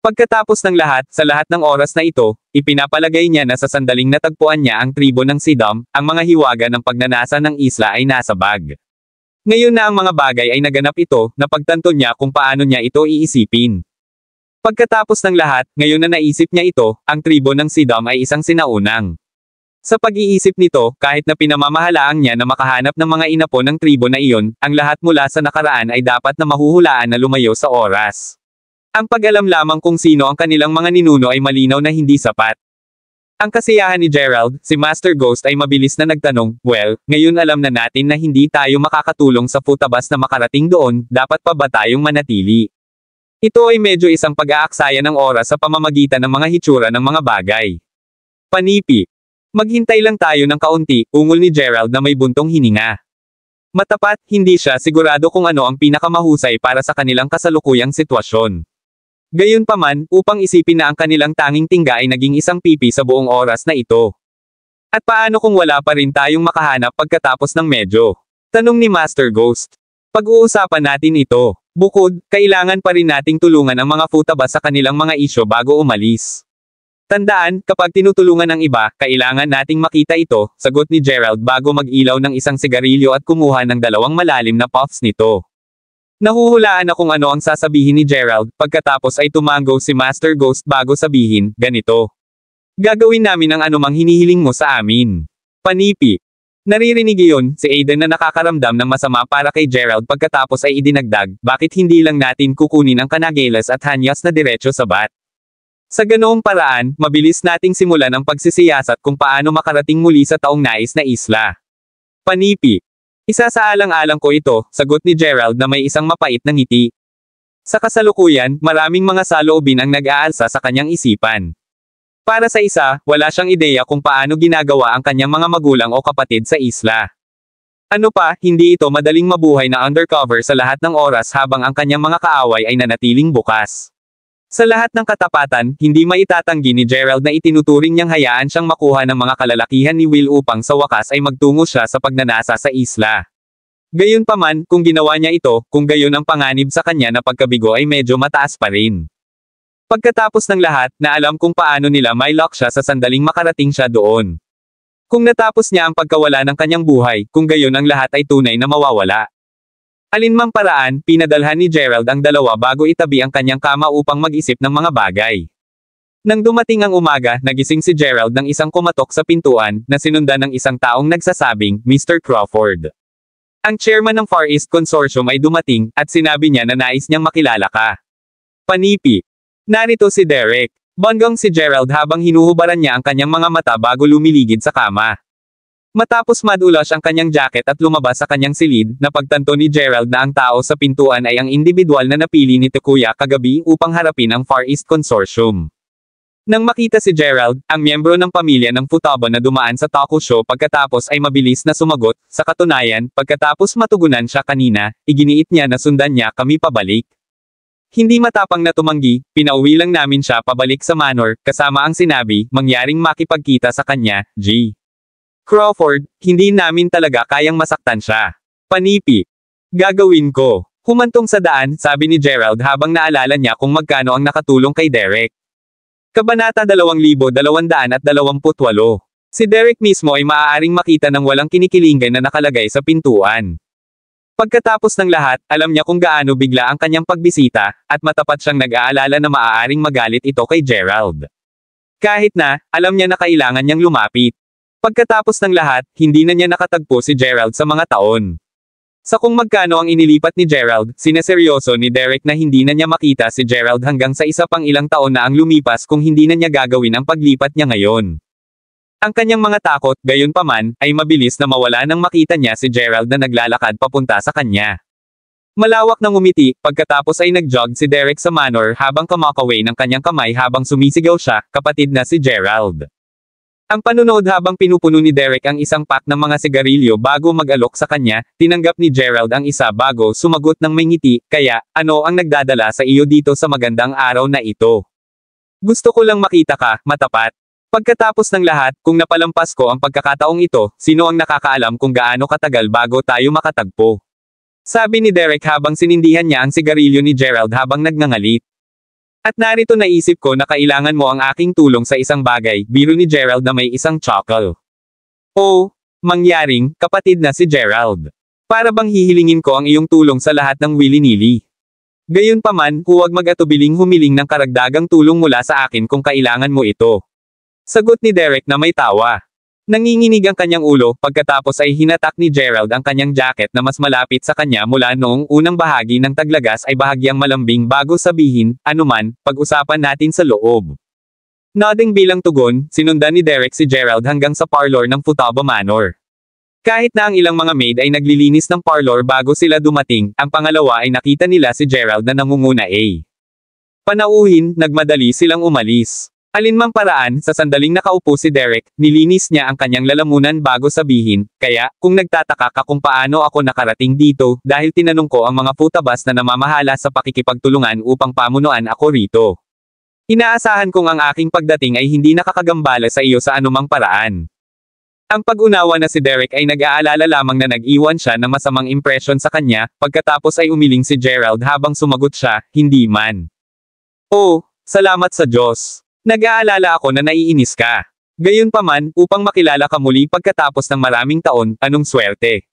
Pagkatapos ng lahat, sa lahat ng oras na ito, ipinapalagay niya na sa sandaling natagpuan niya ang tribo ng Sidom, ang mga hiwaga ng pagnanasa ng isla ay nasa bag. Ngayon na ang mga bagay ay naganap ito, napagtanto niya kung paano niya ito iisipin. Pagkatapos ng lahat, ngayon na naisip niya ito, ang tribo ng Sidom ay isang sinaunang. Sa pag-iisip nito, kahit na pinamamahalaang niya na makahanap ng mga inapo ng tribo na iyon, ang lahat mula sa nakaraan ay dapat na mahuhulaan na lumayo sa oras. Ang pag-alam lamang kung sino ang kanilang mga ninuno ay malinaw na hindi sapat. Ang kasiyahan ni Gerald, si Master Ghost ay mabilis na nagtanong, well, ngayon alam na natin na hindi tayo makakatulong sa futabas na makarating doon, dapat pa ba tayong manatili? Ito ay medyo isang pag-aaksaya ng oras sa pamamagitan ng mga hitsura ng mga bagay. Panipi. Maghintay lang tayo ng kaunti, ungol ni Gerald na may buntong hininga. Matapat, hindi siya sigurado kung ano ang pinakamahusay para sa kanilang kasalukuyang sitwasyon. Gayunpaman, upang isipin na ang kanilang tanging tingga ay naging isang pipi sa buong oras na ito. At paano kung wala pa rin tayong makahanap pagkatapos ng medyo? Tanong ni Master Ghost. Pag-uusapan natin ito. Bukod, kailangan pa rin nating tulungan ang mga futabas sa kanilang mga isyo bago umalis. Tandaan, kapag tinutulungan ang iba, kailangan nating makita ito, sagot ni Gerald bago mag-ilaw ng isang sigarilyo at kumuha ng 2 malalim na puffs nito. Nahuhulaan na kung ano ang sasabihin ni Gerald, pagkatapos ay tumango si Master Ghost bago sabihin, ganito. Gagawin namin ang anumang hinihiling mo sa amin. Panipi. Naririnig iyon, si Aiden na nakakaramdam ng masama para kay Gerald pagkatapos ay idinagdag, bakit hindi lang natin kukunin ang Kanagelas at Hanyas na diretso sa bat? Sa ganoong paraan, mabilis nating simulan ang pagsisiyasat kung paano makarating muli sa taong nais na isla. Panipi. Isa sa alang-alang ko ito, sagot ni Gerald na may isang mapait na ngiti. Sa kasalukuyan, maraming mga saloobin ang nag-aalsa sa kanyang isipan. Para sa isa, wala siyang ideya kung paano ginagawa ang kanyang mga magulang o kapatid sa isla. Ano pa, hindi ito madaling mabuhay na undercover sa lahat ng oras habang ang kanyang mga kaaway ay nanatiling bukas. Sa lahat ng katapatan, hindi maitatanggi ni Gerald na itinuturing niyang hayaan siyang makuha ng mga kalalakihan ni Will upang sa wakas ay magtungo siya sa pagnanasa sa isla. Gayunpaman, kung ginawa niya ito, kung gayon ang panganib sa kanya na pagkabigo ay medyo mataas pa rin. Pagkatapos ng lahat, na alam kung paano nila may lock siya sa sandaling makarating siya doon. Kung natapos niya ang pagkawala ng kanyang buhay, kung gayon ang lahat ay tunay na mawawala. Alinmang paraan, pinadalhan ni Gerald ang 2 bago itabi ang kanyang kama upang mag-isip ng mga bagay. Nang dumating ang umaga, nagising si Gerald ng isang kumatok sa pintuan, na sinundan ng isang taong nagsasabing, Mr. Crawford. Ang chairman ng Far East Consortium ay dumating, at sinabi niya na nais niyang makilala ka. Panipi. Narito si Derek. Banggang si Gerald habang hinuhubaran niya ang kanyang mga mata bago lumiligid sa kama. Matapos madulas ang kanyang jacket at lumabas sa kanyang silid, napagtanto ni Gerald na ang tao sa pintuan ay ang individual na napili ni Takuya kagabi upang harapin ang Far East Consortium. Nang makita si Gerald, ang miyembro ng pamilya ng Futaba na dumaan sa talk show pagkatapos ay mabilis na sumagot, sa katunayan, pagkatapos matugunan siya kanina, iginiit niya na sundan niya kami pabalik. Hindi matapang na tumanggi, pinauwi lang namin siya pabalik sa manor, kasama ang sinabi, mangyaring makipagkita sa kanya, G. Crawford, hindi namin talaga kayang masaktan siya. Panipi. Gagawin ko. Humantong sa daan, sabi ni Gerald habang naalala niya kung magkano ang nakatulong kay Derek. Kabanata 2228. Si Derek mismo ay maaaring makita ng walang kinikilingan na nakalagay sa pintuan. Pagkatapos ng lahat, alam niya kung gaano bigla ang kanyang pagbisita, at matapat siyang nag-aalala na maaaring magalit ito kay Gerald. Kahit na, alam niya na kailangan niyang lumapit. Pagkatapos ng lahat, hindi na niya nakatagpo si Gerald sa mga taon. Sa kung magkano ang inilipat ni Gerald, sineseryoso ni Derek na hindi na niya makita si Gerald hanggang sa isa pang ilang taon na ang lumipas kung hindi na niya gagawin ang paglipat niya ngayon. Ang kanyang mga takot, gayunpaman, ay mabilis na mawala nang makita niya si Gerald na naglalakad papunta sa kanya. Malawak na ngumiti, pagkatapos ay nag-jog si Derek sa manor habang kumakaway ng kanyang kamay habang sumisigaw siya, kapatid na si Gerald. Ang panunood habang pinupuno ni Derek ang isang pack ng mga sigarilyo bago mag-alok sa kanya, tinanggap ni Gerald ang isa bago sumagot ng may ngiti, kaya, ano ang nagdadala sa iyo dito sa magandang araw na ito? Gusto ko lang makita ka, matapat. Pagkatapos ng lahat, kung napalampas ko ang pagkakataong ito, sino ang nakakaalam kung gaano katagal bago tayo makatagpo? Sabi ni Derek habang sinindihan niya ang sigarilyo ni Gerald habang nagngangalit. At narito naisip ko na kailangan mo ang aking tulong sa isang bagay, biro ni Gerald na may isang chuckle. Oh, mangyaring, kapatid na si Gerald. Para bang hihilingin ko ang iyong tulong sa lahat ng willy-nilly. Gayunpaman, huwag mag-atubiling humiling ng karagdagang tulong mula sa akin kung kailangan mo ito. Sagot ni Derek na may tawa. Nanginginig ang kanyang ulo, pagkatapos ay hinatak ni Gerald ang kanyang jacket na mas malapit sa kanya mula noong unang bahagi ng taglagas ay bahagyang malambing bago sabihin, anuman, pag-usapan natin sa loob. Nodding bilang tugon, sinundan ni Derek si Gerald hanggang sa parlor ng Futaba Manor. Kahit na ang ilang mga maid ay naglilinis ng parlor bago sila dumating, ang pangalawa ay nakita nila si Gerald na nangunguna. Panauhin, nagmadali silang umalis. Alinmang paraan, sa sandaling nakaupo si Derek, nilinis niya ang kanyang lalamunan bago sabihin, kaya, kung nagtataka ka kung paano ako nakarating dito, dahil tinanong ko ang mga putabas na namamahala sa pakikipagtulungan upang pamunuan ako rito. Inaasahan kong ang aking pagdating ay hindi nakakagambala sa iyo sa anumang paraan. Ang pag-unawa na si Derek ay nag-aalala lamang na nag-iwan siya ng masamang impresyon sa kanya, pagkatapos ay umiling si Gerald habang sumagot siya, hindi man. Oh, salamat sa Diyos. Nag-aalala ako na naiinis ka. Gayunpaman, upang makilala ka muli pagkatapos ng maraming taon, anong swerte?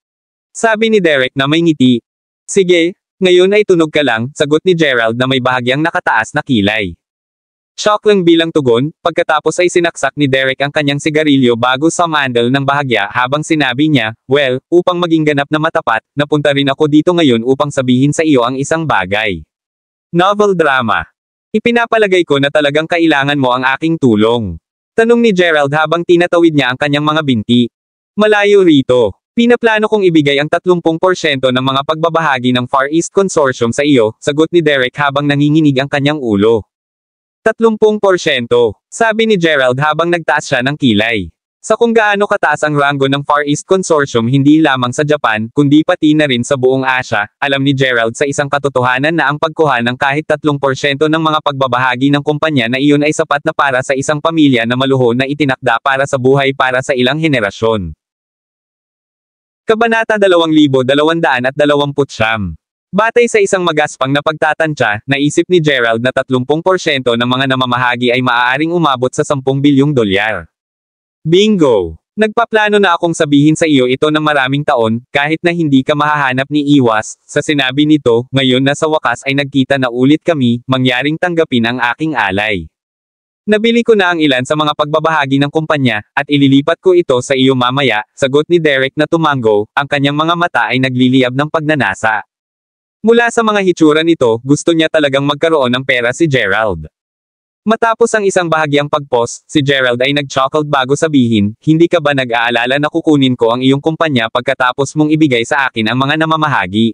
Sabi ni Derek na may ngiti. Sige, ngayon ay tunog ka lang, sagot ni Gerald na may bahagyang nakataas na kilay. Shock lang bilang tugon, pagkatapos ay sinaksak ni Derek ang kanyang sigarilyo bago sumandal ng bahagya habang sinabi niya, well, upang maging ganap na matapat, napunta rin ako dito ngayon upang sabihin sa iyo ang isang bagay. Novel drama. Ipinapalagay ko na talagang kailangan mo ang aking tulong. Tanong ni Gerald habang tinatawid niya ang kanyang mga binti. Malayo rito. Pinaplano kong ibigay ang 30% ng mga pagbabahagi ng Far East Consortium sa iyo, sagot ni Derek habang nanginginig ang kanyang ulo. 30%, sabi ni Gerald habang nagtaas siya ng kilay. Sa kung gaano kataas ang ranggo ng Far East Consortium hindi lamang sa Japan, kundi pati na rin sa buong Asya, alam ni Gerald sa isang katotohanan na ang pagkuha ng kahit 3% ng mga pagbabahagi ng kumpanya na iyon ay sapat na para sa isang pamilya na maluho na itinakda para sa buhay para sa ilang henerasyon. Kabanata 2229. Batay sa isang magaspang na pagtatantya, naisip ni Gerald na 30% ng mga namamahagi ay maaaring umabot sa 10 bilyong dolyar. Bingo! Nagpaplano na akong sabihin sa iyo ito ng maraming taon, kahit na hindi ka mahahanap ni Iwas, sa sinabi nito, ngayon na sa wakas ay nagkita na ulit kami, mangyaring tanggapin ang aking alay. Nabili ko na ang ilan sa mga pagbabahagi ng kumpanya, at ililipat ko ito sa iyo mamaya, sagot ni Derek na tumango, ang kanyang mga mata ay nagliliyab ng pagnanasa. Mula sa mga hitsura nito, gusto niya talagang magkaroon ng pera si Gerald. Matapos ang isang bahagyang pag-post, si Gerald ay nag-chuckled bago sabihin, hindi ka ba nag-aalala na kukunin ko ang iyong kumpanya pagkatapos mong ibigay sa akin ang mga namamahagi?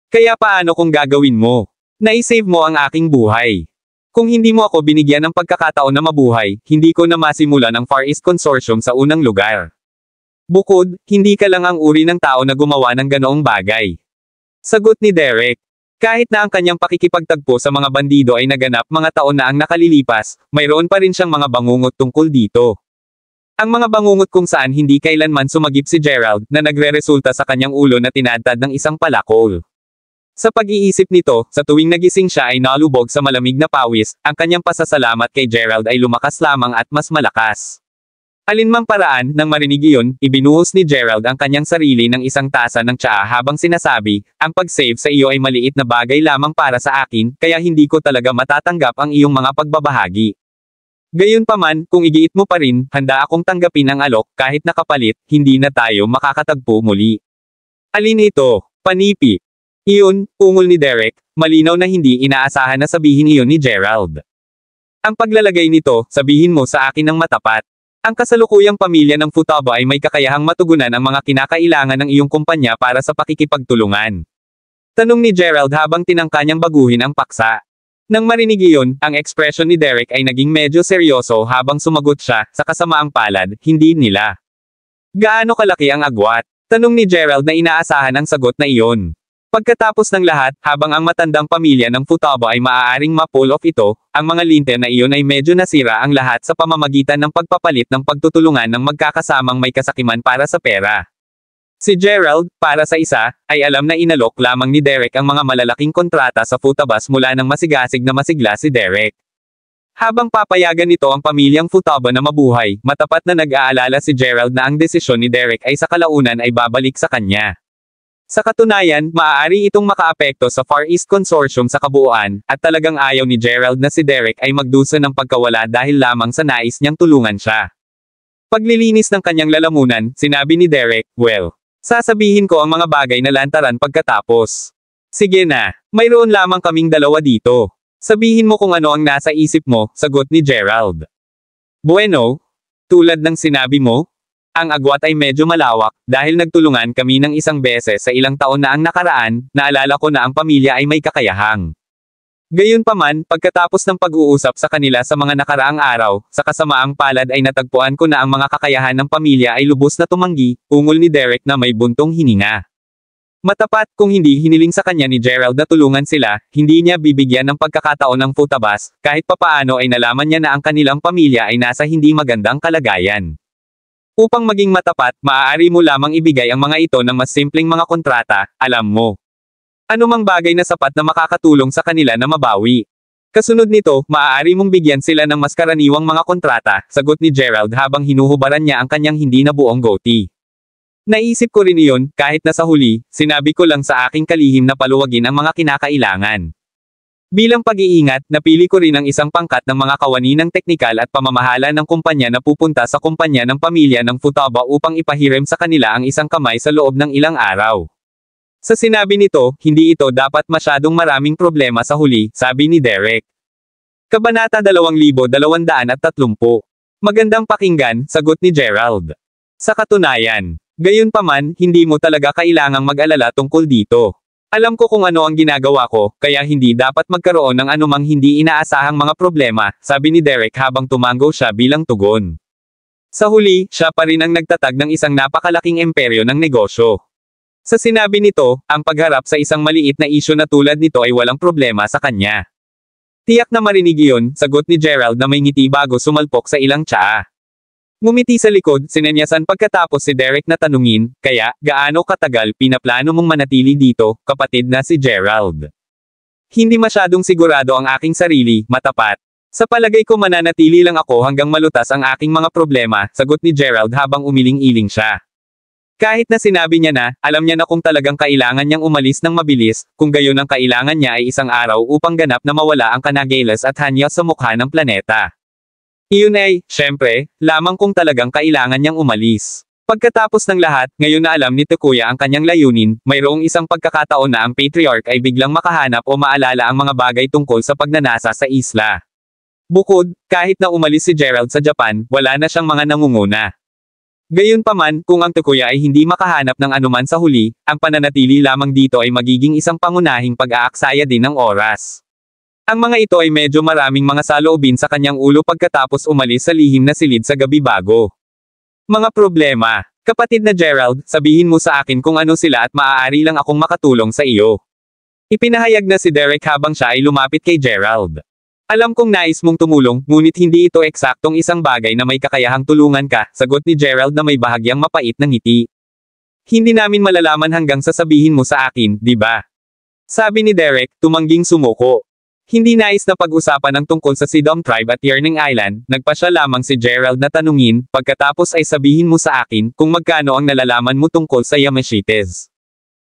Kaya paano kung gagawin mo? Naisave mo ang aking buhay. Kung hindi mo ako binigyan ng pagkakataon na mabuhay, hindi ko na masimulan ang Far East Consortium sa unang lugar. Bukod, hindi ka lang ang uri ng tao na gumawa ng ganoong bagay. Sagot ni Derek. Kahit na ang kanyang pakikipagtagpo sa mga bandido ay naganap mga taon na ang nakalilipas, mayroon pa rin siyang mga bangungot tungkol dito. Ang mga bangungot kung saan hindi kailanman sumagip si Gerald, na nagre-resulta sa kanyang ulo na tinadtad ng isang palakol. Sa pag-iisip nito, sa tuwing nagising siya ay nalubog sa malamig na pawis, ang kanyang pasasalamat kay Gerald ay lumakas lamang at mas malakas. Alinmang paraan, nang marinig iyon, ibinuhos ni Gerald ang kanyang sarili ng isang tasa ng tsaa habang sinasabi, ang pag-save sa iyo ay maliit na bagay lamang para sa akin, kaya hindi ko talaga matatanggap ang iyong mga pagbabahagi. Gayunpaman, kung igiit mo pa rin, handa akong tanggapin ang alok, kahit nakapalit, hindi na tayo makakatagpo muli. Alin ito? Panipi. Iyon, ungol ni Derek, malinaw na hindi inaasahan na sabihin iyon ni Gerald. Ang paglalagay nito, sabihin mo sa akin ng matapat. Ang kasalukuyang pamilya ng Futaba ay may kakayahang matugunan ang mga kinakailangan ng iyong kumpanya para sa pakikipagtulungan. Tanong ni Gerald habang tinangka niyang baguhin ang paksa. Nang marinig iyon, ang ekspresyon ni Derek ay naging medyo seryoso habang sumagot siya, sa kasamaang palad, hindi nila. Gaano kalaki ang agwat? Tanong ni Gerald na inaasahan ang sagot na iyon. Pagkatapos ng lahat, habang ang matandang pamilya ng Futaba ay maaaring ma-pull off ito, ang mga linter na iyon ay medyo nasira ang lahat sa pamamagitan ng pagpapalit ng pagtutulungan ng magkakasamang may kasakiman para sa pera. Si Gerald, para sa isa, ay alam na inalok lamang ni Derek ang mga malalaking kontrata sa Futabas mula nang masigasig na masigla si Derek. Habang papayagan nito ang pamilyang Futaba na mabuhay, matapat na nag-aalala si Gerald na ang desisyon ni Derek ay sa kalaunan ay babalik sa kanya. Sa katunayan, maaari itong makaapekto sa Far East Consortium sa kabuuan, at talagang ayaw ni Gerald na si Derek ay magdusa ng pagkawala dahil lamang sa nais niyang tulungan siya. Paglilinis ng kanyang lalamunan, sinabi ni Derek, well, sasabihin ko ang mga bagay na lantaran pagkatapos. Sige na, mayroon lamang kaming dalawa dito. Sabihin mo kung ano ang nasa isip mo, sagot ni Gerald. Bueno, tulad ng sinabi mo, ang agwat ay medyo malawak, dahil nagtulungan kami ng isang beses sa ilang taon na ang nakaraan, naalala ko na ang pamilya ay may kakayahang. Gayunpaman, pagkatapos ng pag-uusap sa kanila sa mga nakaraang araw, sa kasamaang palad ay natagpuan ko na ang mga kakayahan ng pamilya ay lubos na tumanggi, ungol ni Derek na may buntong hininga. Matapat, kung hindi hiniling sa kanya ni Gerald na tulungan sila, hindi niya bibigyan ng pagkakataon ng Futabas, kahit papaano ay nalaman niya na ang kanilang pamilya ay nasa hindi magandang kalagayan. Upang maging matapat, maaari mo lamang ibigay ang mga ito ng mas simpleng mga kontrata, alam mo. Anumang bagay na sapat na makakatulong sa kanila na mabawi. Kasunod nito, maaari mong bigyan sila ng mas karaniwang mga kontrata, sagot ni Gerald habang hinuhubaran niya ang kanyang hindi na buong goatee. Naisip ko rin iyon, kahit na sa huli, sinabi ko lang sa aking kalihim na paluwagin ang mga kinakailangan. Bilang pag-iingat, napili ko rin ang isang pangkat ng mga kawani ng teknikal at pamamahala ng kumpanya na pupunta sa kumpanya ng pamilya ng Futaba upang ipahiram sa kanila ang isang kamay sa loob ng ilang araw. Sa sinabi nito, hindi ito dapat masyadong maraming problema sa huli, sabi ni Derek. Kabanata 2230. Magandang pakinggan, sagot ni Gerald. Sa katunayan, gayunpaman, hindi mo talaga kailangang mag-alala tungkol dito. Alam ko kung ano ang ginagawa ko, kaya hindi dapat magkaroon ng anumang hindi inaasahang mga problema, sabi ni Derek habang tumango siya bilang tugon. Sa huli, siya pa rin ang nagtatag ng isang napakalaking imperyo ng negosyo. Sa sinabi nito, ang pagharap sa isang maliit na isyu na tulad nito ay walang problema sa kanya. Tiyak na marinig iyon, sagot ni Gerald na may ngiti bago sumalpok sa ilang tsaa. Ngumiti sa likod, sinenyasan pagkatapos si Derek na tanungin, kaya, gaano katagal pinaplano mong manatili dito, kapatid na si Gerald? Hindi masyadong sigurado ang aking sarili, matapat. Sa palagay ko mananatili lang ako hanggang malutas ang aking mga problema, sagot ni Gerald habang umiling-iling siya. Kahit na sinabi niya na, alam niya na kung talagang kailangan niyang umalis ng mabilis, kung gayon ang kailangan niya ay isang araw upang ganap na mawala ang kanagelas at hanya sa mukha ng planeta. Iyon ay, syempre, lamang kung talagang kailangan niyang umalis. Pagkatapos ng lahat, ngayon na alam ni Takuya ang kanyang layunin, mayroong isang pagkakataon na ang Patriarch ay biglang makahanap o maalala ang mga bagay tungkol sa pagnanasa sa isla. Bukod, kahit na umalis si Gerald sa Japan, wala na siyang mga nangunguna. Gayunpaman, kung ang Takuya ay hindi makahanap ng anuman sa huli, ang pananatili lamang dito ay magiging isang pangunahing pag-aaksaya din ng oras. Ang mga ito ay medyo maraming mga saloobin sa kanyang ulo pagkatapos umalis sa lihim na silid sa gabi bago. Mga problema. Kapatid na Gerald, sabihin mo sa akin kung ano sila at maaari lang akong makatulong sa iyo. Ipinahayag na si Derek habang siya ay lumapit kay Gerald. Alam kong nais mong tumulong, ngunit hindi ito eksaktong isang bagay na may kakayahang tulungan ka, sagot ni Gerald na may bahagyang mapait na ngiti. Hindi namin malalaman hanggang sasabihin mo sa akin, di ba? Sabi ni Derek, tumangging sumuko. Hindi nais na pag-usapan ang tungkol sa Sidom Tribe at Yearning Island, nagpa siya lamang si Gerald na tanungin, pagkatapos ay sabihin mo sa akin kung magkano ang nalalaman mo tungkol sa Yamashites.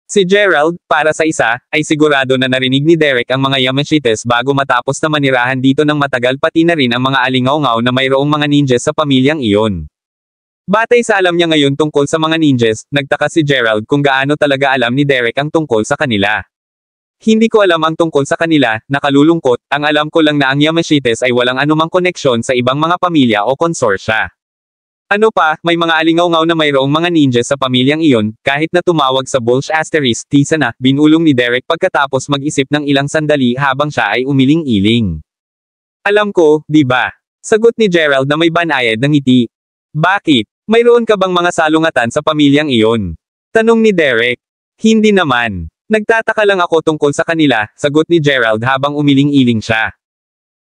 Si Gerald, para sa isa, ay sigurado na narinig ni Derek ang mga Yamashites bago matapos na manirahan dito ng matagal pati na rin ang mga alingaw-ngaw na mayroong mga ninjas sa pamilyang iyon. Batay sa alam niya ngayon tungkol sa mga ninjas, nagtaka si Gerald kung gaano talaga alam ni Derek ang tungkol sa kanila. Hindi ko alam ang tungkol sa kanila, nakalulungkot, ang alam ko lang na ang Yamashites ay walang anumang koneksyon sa ibang mga pamilya o konsorsya. Ano pa, may mga alingaw-ngaw na mayroong mga ninjas sa pamilyang iyon, kahit na tumawag sa Bulge Asterisk Tisa na, binulong ni Derek pagkatapos mag-isip ng ilang sandali habang siya ay umiling-iling. Alam ko, di ba? Sagot ni Gerald na may banayad ng ngiti. Bakit? Mayroon ka bang mga salungatan sa pamilyang iyon? Tanong ni Derek. Hindi naman. Nagtataka lang ako tungkol sa kanila, sagot ni Gerald habang umiling-iling siya.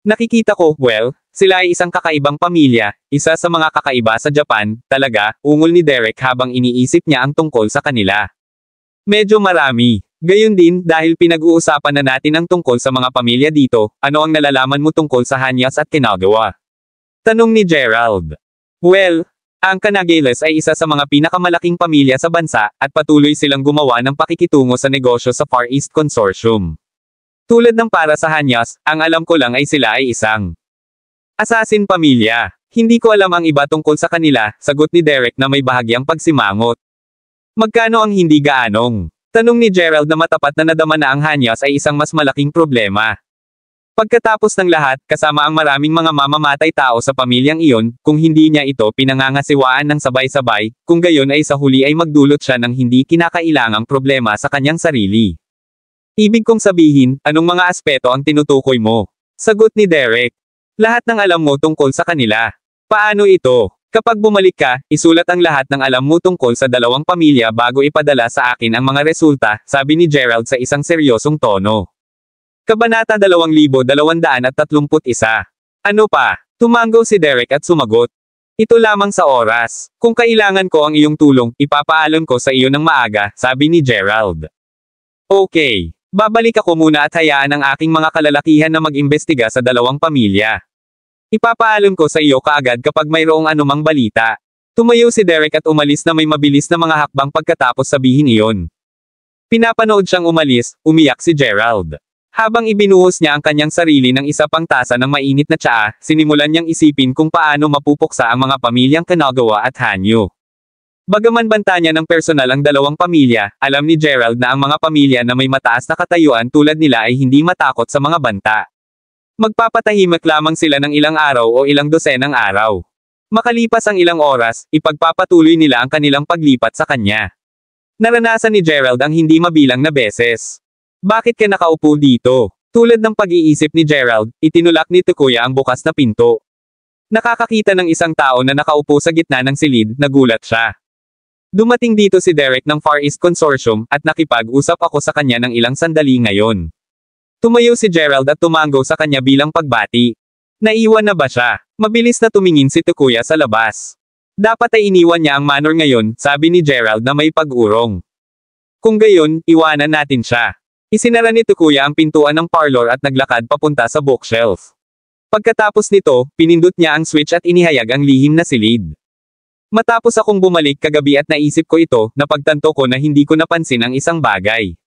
Nakikita ko, well, sila ay isang kakaibang pamilya, isa sa mga kakaiba sa Japan, talaga, ungol ni Derek habang iniisip niya ang tungkol sa kanila. Medyo marami. Gayon din, dahil pinag-uusapan na natin ang tungkol sa mga pamilya dito, ano ang nalalaman mo tungkol sa Hanyas at Kinagawa? Tanong ni Gerald. Well, ang Kanagales ay isa sa mga pinakamalaking pamilya sa bansa, at patuloy silang gumawa ng pakikitungo sa negosyo sa Far East Consortium. Tulad ng para sa Hanyas, ang alam ko lang ay sila ay isang assassin pamilya. Hindi ko alam ang iba tungkol sa kanila, sagot ni Derek na may bahagyang pagsimangot. Magkano ang hindi gaanong? Tanong ni Gerald na matapat na nadama na ang Hanyas ay isang mas malaking problema. Pagkatapos ng lahat, kasama ang maraming mga mamamatay tao sa pamilyang iyon, kung hindi niya ito pinangangasiwaan ng sabay-sabay, kung gayon ay sa huli ay magdulot siya ng hindi kinakailangang problema sa kanyang sarili. Ibig kong sabihin, anong mga aspeto ang tinutukoy mo? Sagot ni Derek. Lahat ng alam mo tungkol sa kanila. Paano ito? Kapag bumalik ka, isulat ang lahat ng alam mo tungkol sa dalawang pamilya bago ipadala sa akin ang mga resulta, sabi ni Gerald sa isang seryosong tono. Kabanata 2231. Ano pa? Tumango si Derek at sumagot. Ito lamang sa oras. Kung kailangan ko ang iyong tulong, ipapaalam ko sa iyo ng maaga, sabi ni Gerald. Okay. Babalik ako muna at hayaan ang aking mga kalalakihan na mag-imbestiga sa dalawang pamilya. Ipapaalam ko sa iyo kaagad kapag mayroong anumang balita. Tumayo si Derek at umalis na may mabilis na mga hakbang pagkatapos sabihin iyon. Pinapanood siyang umalis, umiyak si Gerald. Habang ibinuhos niya ang kanyang sarili ng isa pang tasa ng mainit na tsaa, sinimulan niyang isipin kung paano mapupuksa ang mga pamilyang Kanagawa at Hanyu. Bagaman banta niya ng personal ang dalawang pamilya, alam ni Gerald na ang mga pamilya na may mataas na katayuan tulad nila ay hindi matakot sa mga banta. Magpapatahimik lamang sila ng ilang araw o ilang dosenang araw. Makalipas ang ilang oras, ipagpapatuloy nila ang kanilang paglipat sa kanya. Naranasan ni Gerald ang hindi mabilang na beses. Bakit ka nakaupo dito? Tulad ng pag-iisip ni Gerald, itinulak ni Takuya ang bukas na pinto. Nakakakita ng isang tao na nakaupo sa gitna ng silid, nagulat siya. Dumating dito si Derek ng Far East Consortium, at nakipag-usap ako sa kanya ng ilang sandali ngayon. Tumayo si Gerald at tumango sa kanya bilang pagbati. Naiwan na ba siya? Mabilis na tumingin si Takuya sa labas. Dapat ay iniwan niya ang manor ngayon, sabi ni Gerald na may pag-urong. Kung gayon, iwanan natin siya. Isinara ni Takuya ang pintuan ng parlor at naglakad papunta sa bookshelf. Pagkatapos nito, pinindot niya ang switch at inihayag ang lihim na silid. Matapos akong bumalik kagabi at naisip ko ito, napagtanto ko na hindi ko napansin ang isang bagay.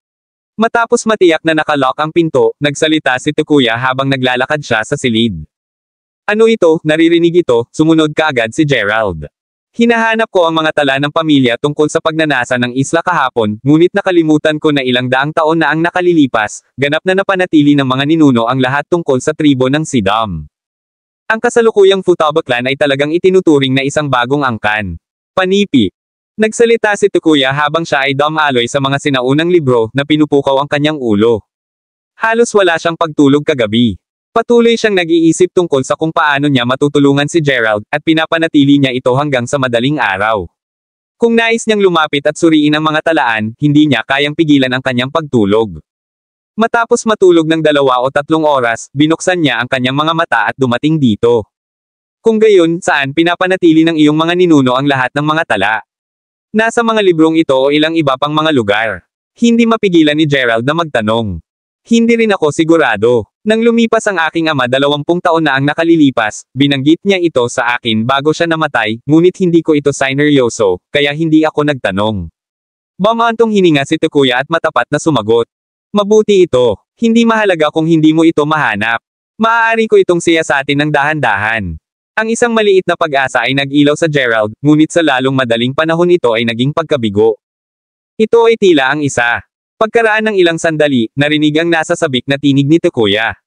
Matapos matiyak na nakalock ang pinto, nagsalita si Takuya habang naglalakad siya sa silid. Ano ito, naririnig ito, sumunod kaagad si Gerald. Hinahanap ko ang mga tala ng pamilya tungkol sa pagnanasa ng isla kahapon, ngunit nakalimutan ko na ilang daang taon na ang nakalilipas, ganap na napanatili ng mga ninuno ang lahat tungkol sa tribo ng Sidom. Ang kasalukuyang Futaba clan ay talagang itinuturing na isang bagong angkan. Panipi. Nagsalita si Takuya habang siya ay dumaloy sa mga sinaunang libro na pinupukaw ang kanyang ulo. Halos wala siyang pagtulog kagabi. Patuloy siyang nag-iisip tungkol sa kung paano niya matutulungan si Gerald, at pinapanatili niya ito hanggang sa madaling araw. Kung nais niyang lumapit at suriin ang mga talaan, hindi niya kayang pigilan ang kanyang pagtulog. Matapos matulog ng 2 o 3 oras, binuksan niya ang kanyang mga mata at dumating dito. Kung gayon, saan pinapanatili ng iyong mga ninuno ang lahat ng mga tala? Nasa mga librong ito o ilang iba pang mga lugar. Hindi mapigilan ni Gerald na magtanong. Hindi rin ako sigurado. Nang lumipas ang aking ama 20 taon na ang nakalilipas, binanggit niya ito sa akin bago siya namatay, ngunit hindi ko ito sineryoso, kaya hindi ako nagtanong. Bumantong hininga si Takuya at matapat na sumagot. Mabuti ito. Hindi mahalaga kung hindi mo ito mahanap. Maaari ko itong siyasatin ng dahan-dahan. Ang isang maliit na pag-asa ay nag-ilaw sa Gerald, ngunit sa lalong madaling panahon ito ay naging pagkabigo. Ito ay tila ang isa. Pagkaraan ng ilang sandali, narinig ang nasa sabik na tinig ni Takuya.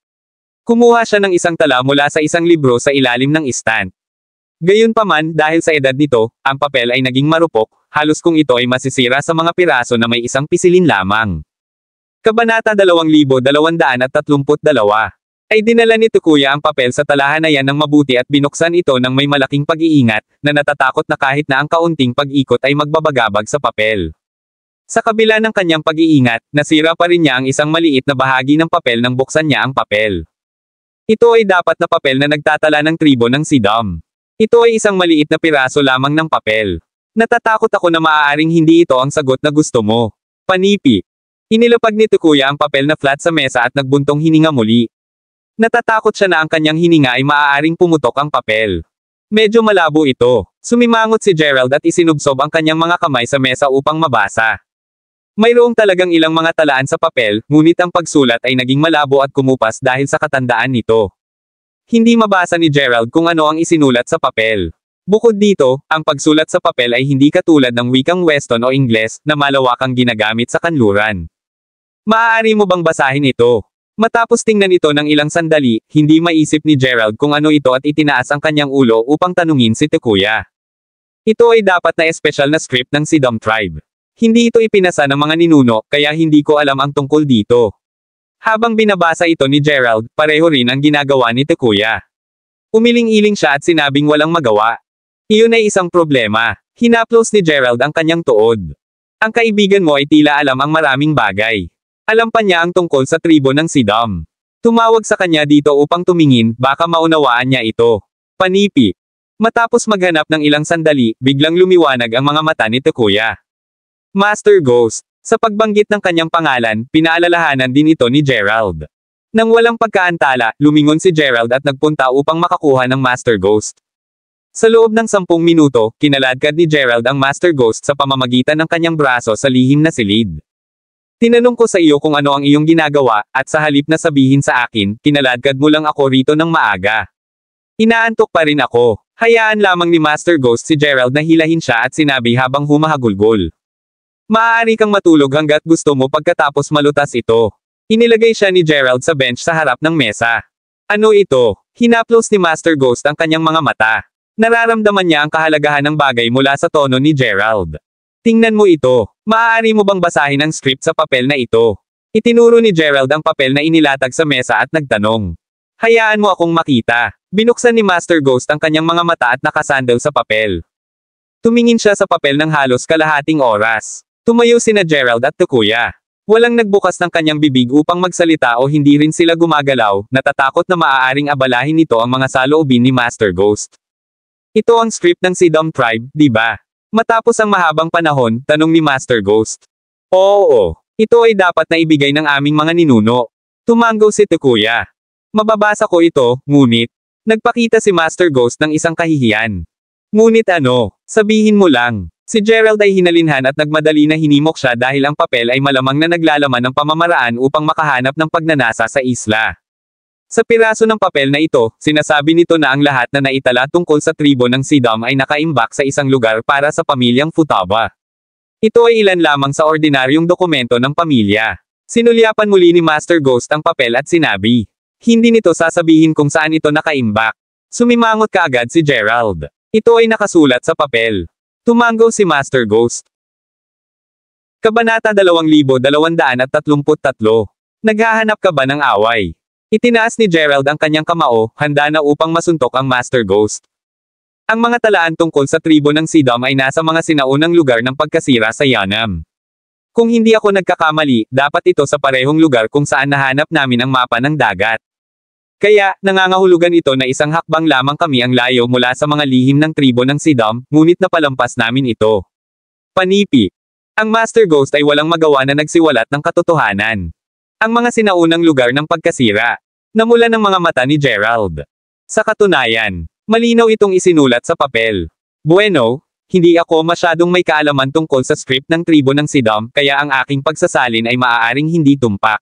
Kumuha siya ng isang tala mula sa isang libro sa ilalim ng istant. Gayunpaman, dahil sa edad nito, ang papel ay naging marupok, halos kung ito ay masisira sa mga piraso na may isang pisilin lamang. Kabanata 2232. Ay dinala ni Takuya ang papel sa talahan na yan ng mabuti at binuksan ito ng may malaking pag-iingat, na natatakot na kahit na ang kaunting pag-ikot ay magbabagabag sa papel. Sa kabila ng kanyang pag-iingat, nasira pa rin niya ang isang maliit na bahagi ng papel nang buksan niya ang papel. Ito ay dapat na papel na nagtatala ng tribo ng Sidom. Ito ay isang maliit na piraso lamang ng papel. Natatakot ako na maaaring hindi ito ang sagot na gusto mo. Panipi. Inilapag ni Takuya ang papel na flat sa mesa at nagbuntong hininga muli. Natatakot siya na ang kanyang hininga ay maaaring pumutok ang papel. Medyo malabo ito. Sumimangot si Gerald at isinubsob ang kanyang mga kamay sa mesa upang mabasa. Mayroong talagang ilang mga talaan sa papel, ngunit ang pagsulat ay naging malabo at kumupas dahil sa katandaan nito. Hindi mabasa ni Gerald kung ano ang isinulat sa papel. Bukod dito, ang pagsulat sa papel ay hindi katulad ng wikang Weston o Ingles, na malawakang ginagamit sa kanluran. Maaari mo bang basahin ito? Matapos tingnan ito ng ilang sandali, hindi maisip ni Gerald kung ano ito at itinaas ang kanyang ulo upang tanungin si Takuya. Ito ay dapat na espesyal na script ng Sidom tribe. Hindi ito ipinasa ng mga ninuno, kaya hindi ko alam ang tungkol dito. Habang binabasa ito ni Gerald, pareho rin ang ginagawa ni Takuya. Umiling-iling siya at sinabing walang magawa. Iyon ay isang problema. Hinaplos ni Gerald ang kanyang tuod. Ang kaibigan mo ay tila alam ang maraming bagay. Alam pa niya ang tungkol sa tribo ng Sidom. Tumawag sa kanya dito upang tumingin, baka maunawaan niya ito. Panipi. Matapos maghanap ng ilang sandali, biglang lumiwanag ang mga mata ni Takuya. Master Ghost. Sa pagbanggit ng kanyang pangalan, pinaalalahanan din ito ni Gerald. Nang walang pagkaantala, lumingon si Gerald at nagpunta upang makakuha ng Master Ghost. Sa loob ng 10 minuto, kinaladkad ni Gerald ang Master Ghost sa pamamagitan ng kanyang braso sa lihim na silid. Tinanong ko sa iyo kung ano ang iyong ginagawa, at sa halip na sabihin sa akin, kinaladkad mo lang ako rito ng maaga. Inaantok pa rin ako. Hayaan lamang ni Master Ghost si Gerald na hilahin siya at sinabi habang humahagulgol. Maaari kang matulog hanggat gusto mo pagkatapos malutas ito. Inilagay siya ni Gerald sa bench sa harap ng mesa. Ano ito? Hinaplos ni Master Ghost ang kanyang mga mata. Nararamdaman niya ang kahalagahan ng bagay mula sa tono ni Gerald. Tingnan mo ito. Maaari mo bang basahin ang script sa papel na ito? Itinuro ni Gerald ang papel na inilatag sa mesa at nagtanong. Hayaan mo akong makita. Binuksan ni Master Ghost ang kanyang mga mata at nakasandal sa papel. Tumingin siya sa papel ng halos kalahating oras. Tumayo sina Gerald at Takuya. Walang nagbukas ng kanyang bibig upang magsalita o hindi rin sila gumagalaw, natatakot na maaaring abalahin nito ang mga saloobin ni Master Ghost. Ito ang script ng Sidom tribe, di ba? Matapos ang mahabang panahon, tanong ni Master Ghost. Oo, ito ay dapat na ibigay ng aming mga ninuno. Tumanggaw si Takuya. Mababasa ko ito, ngunit, nagpakita si Master Ghost ng isang kahihiyan. Ngunit ano, sabihin mo lang. Si Gerald ay hinalinhan at nagmadali na hinimok siya dahil ang papel ay malamang na naglalaman ng pamamaraan upang makahanap ng pagnanasa sa isla. Sa piraso ng papel na ito, sinasabi nito na ang lahat na naitala tungkol sa tribo ng Sidom ay nakaimbak sa isang lugar para sa pamilyang Futaba. Ito ay ilan lamang sa ordinaryong dokumento ng pamilya. Sinulyapan muli ni Master Ghost ang papel at sinabi, hindi nito sasabihin kung saan ito nakaimbak. Sumimangot kaagad si Gerald. Ito ay nakasulat sa papel. Tumanggaw si Master Ghost. Kabanata 2233. Naghahanap ka ba ng away? Itinaas ni Gerald ang kanyang kamao, handa na upang masuntok ang Master Ghost. Ang mga talaan tungkol sa tribo ng Sidom ay nasa mga sinaunang lugar ng pagkasira sa Yanam. Kung hindi ako nagkakamali, dapat ito sa parehong lugar kung saan nahanap namin ang mapa ng dagat. Kaya, nangangahulugan ito na isang hakbang lamang kami ang layo mula sa mga lihim ng tribo ng Sidom, ngunit napalampas namin ito. Panipi. Ang Master Ghost ay walang magawa na nagsiwalat ng katotohanan. Ang mga sinaunang lugar ng pagkasira. Namula ng mga mata ni Gerald. Sa katunayan, malinaw itong isinulat sa papel. Bueno, hindi ako masyadong may kaalaman tungkol sa script ng tribo ng Sidom, kaya ang aking pagsasalin ay maaaring hindi tumpak.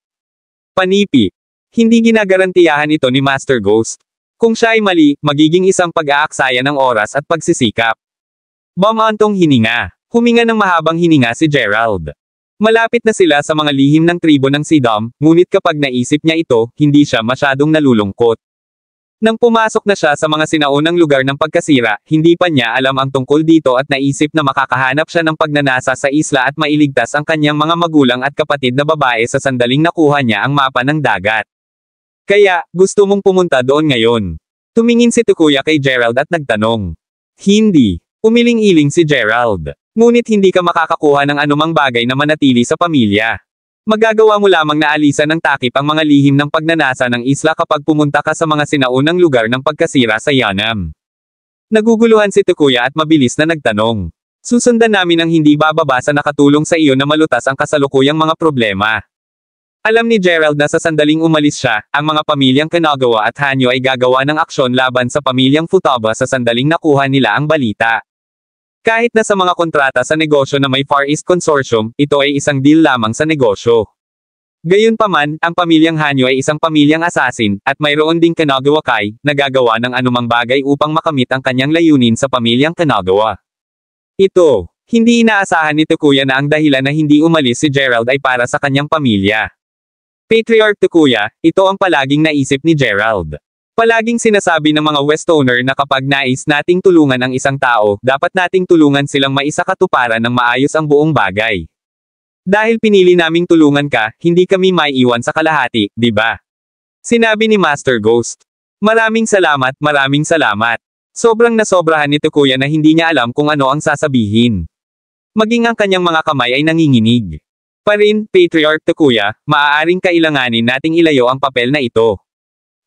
Panipi. Hindi ginagarantiyahan ito ni Master Ghost. Kung siya ay mali, magiging isang pag-aaksaya ng oras at pagsisikap. Bumantong hininga. Huminga ng mahabang hininga si Gerald. Malapit na sila sa mga lihim ng tribo ng Sidom, ngunit kapag naisip niya ito, hindi siya masyadong nalulungkot. Nang pumasok na siya sa mga sinaunang lugar ng pagkasira, hindi pa niya alam ang tungkol dito at naisip na makakahanap siya ng pagnanasa sa isla at mailigtas ang kanyang mga magulang at kapatid na babae sa sandaling nakuha niya ang mapa ng dagat. Kaya, gusto mong pumunta doon ngayon. Tumingin si Tukuya kay Gerald at nagtanong. Hindi. Umiling-iling si Gerald. Ngunit hindi ka makakakuha ng anumang bagay na manatili sa pamilya. Magagawa mo lamang na alisan ng takip ang mga lihim ng pagnanasa ng isla kapag pumunta ka sa mga sinaunang lugar ng pagkasira sa Yanam. Naguguluhan si Tukuya at mabilis na nagtanong. Susundan namin ang hindi bababa sa nakatulong sa iyo na malutas ang kasalukuyang mga problema. Alam ni Gerald na sa sandaling umalis siya, ang mga pamilyang Kanagawa at Hanyo ay gagawa ng aksyon laban sa pamilyang Futaba sa sandaling nakuha nila ang balita. Kahit na sa mga kontrata sa negosyo na may Far East Consortium, ito ay isang deal lamang sa negosyo. Gayunpaman, ang pamilyang Hanyo ay isang pamilyang assassin, at mayroon ding Kanagawa Kai, na gagawa ng anumang bagay upang makamit ang kanyang layunin sa pamilyang Kanagawa. Ito, hindi inaasahan ni Tukuya na ang dahilan na hindi umalis si Gerald ay para sa kanyang pamilya. Patriarch Tukuya, ito ang palaging naisip ni Gerald. Palaging sinasabi ng mga Westoner na kapag nais nating tulungan ang isang tao, dapat nating tulungan silang maisakatuparan ng maayos ang buong bagay. Dahil pinili naming tulungan ka, hindi kami maiiwan sa kalahati, di ba? Sinabi ni Master Ghost. Maraming salamat, maraming salamat. Sobrang nasobrahan ni Tukuya na hindi niya alam kung ano ang sasabihin. Maging ang kanyang mga kamay ay nanginginig. Parin, Patriarch Tukuya, maaaring kailanganin nating ilayo ang papel na ito.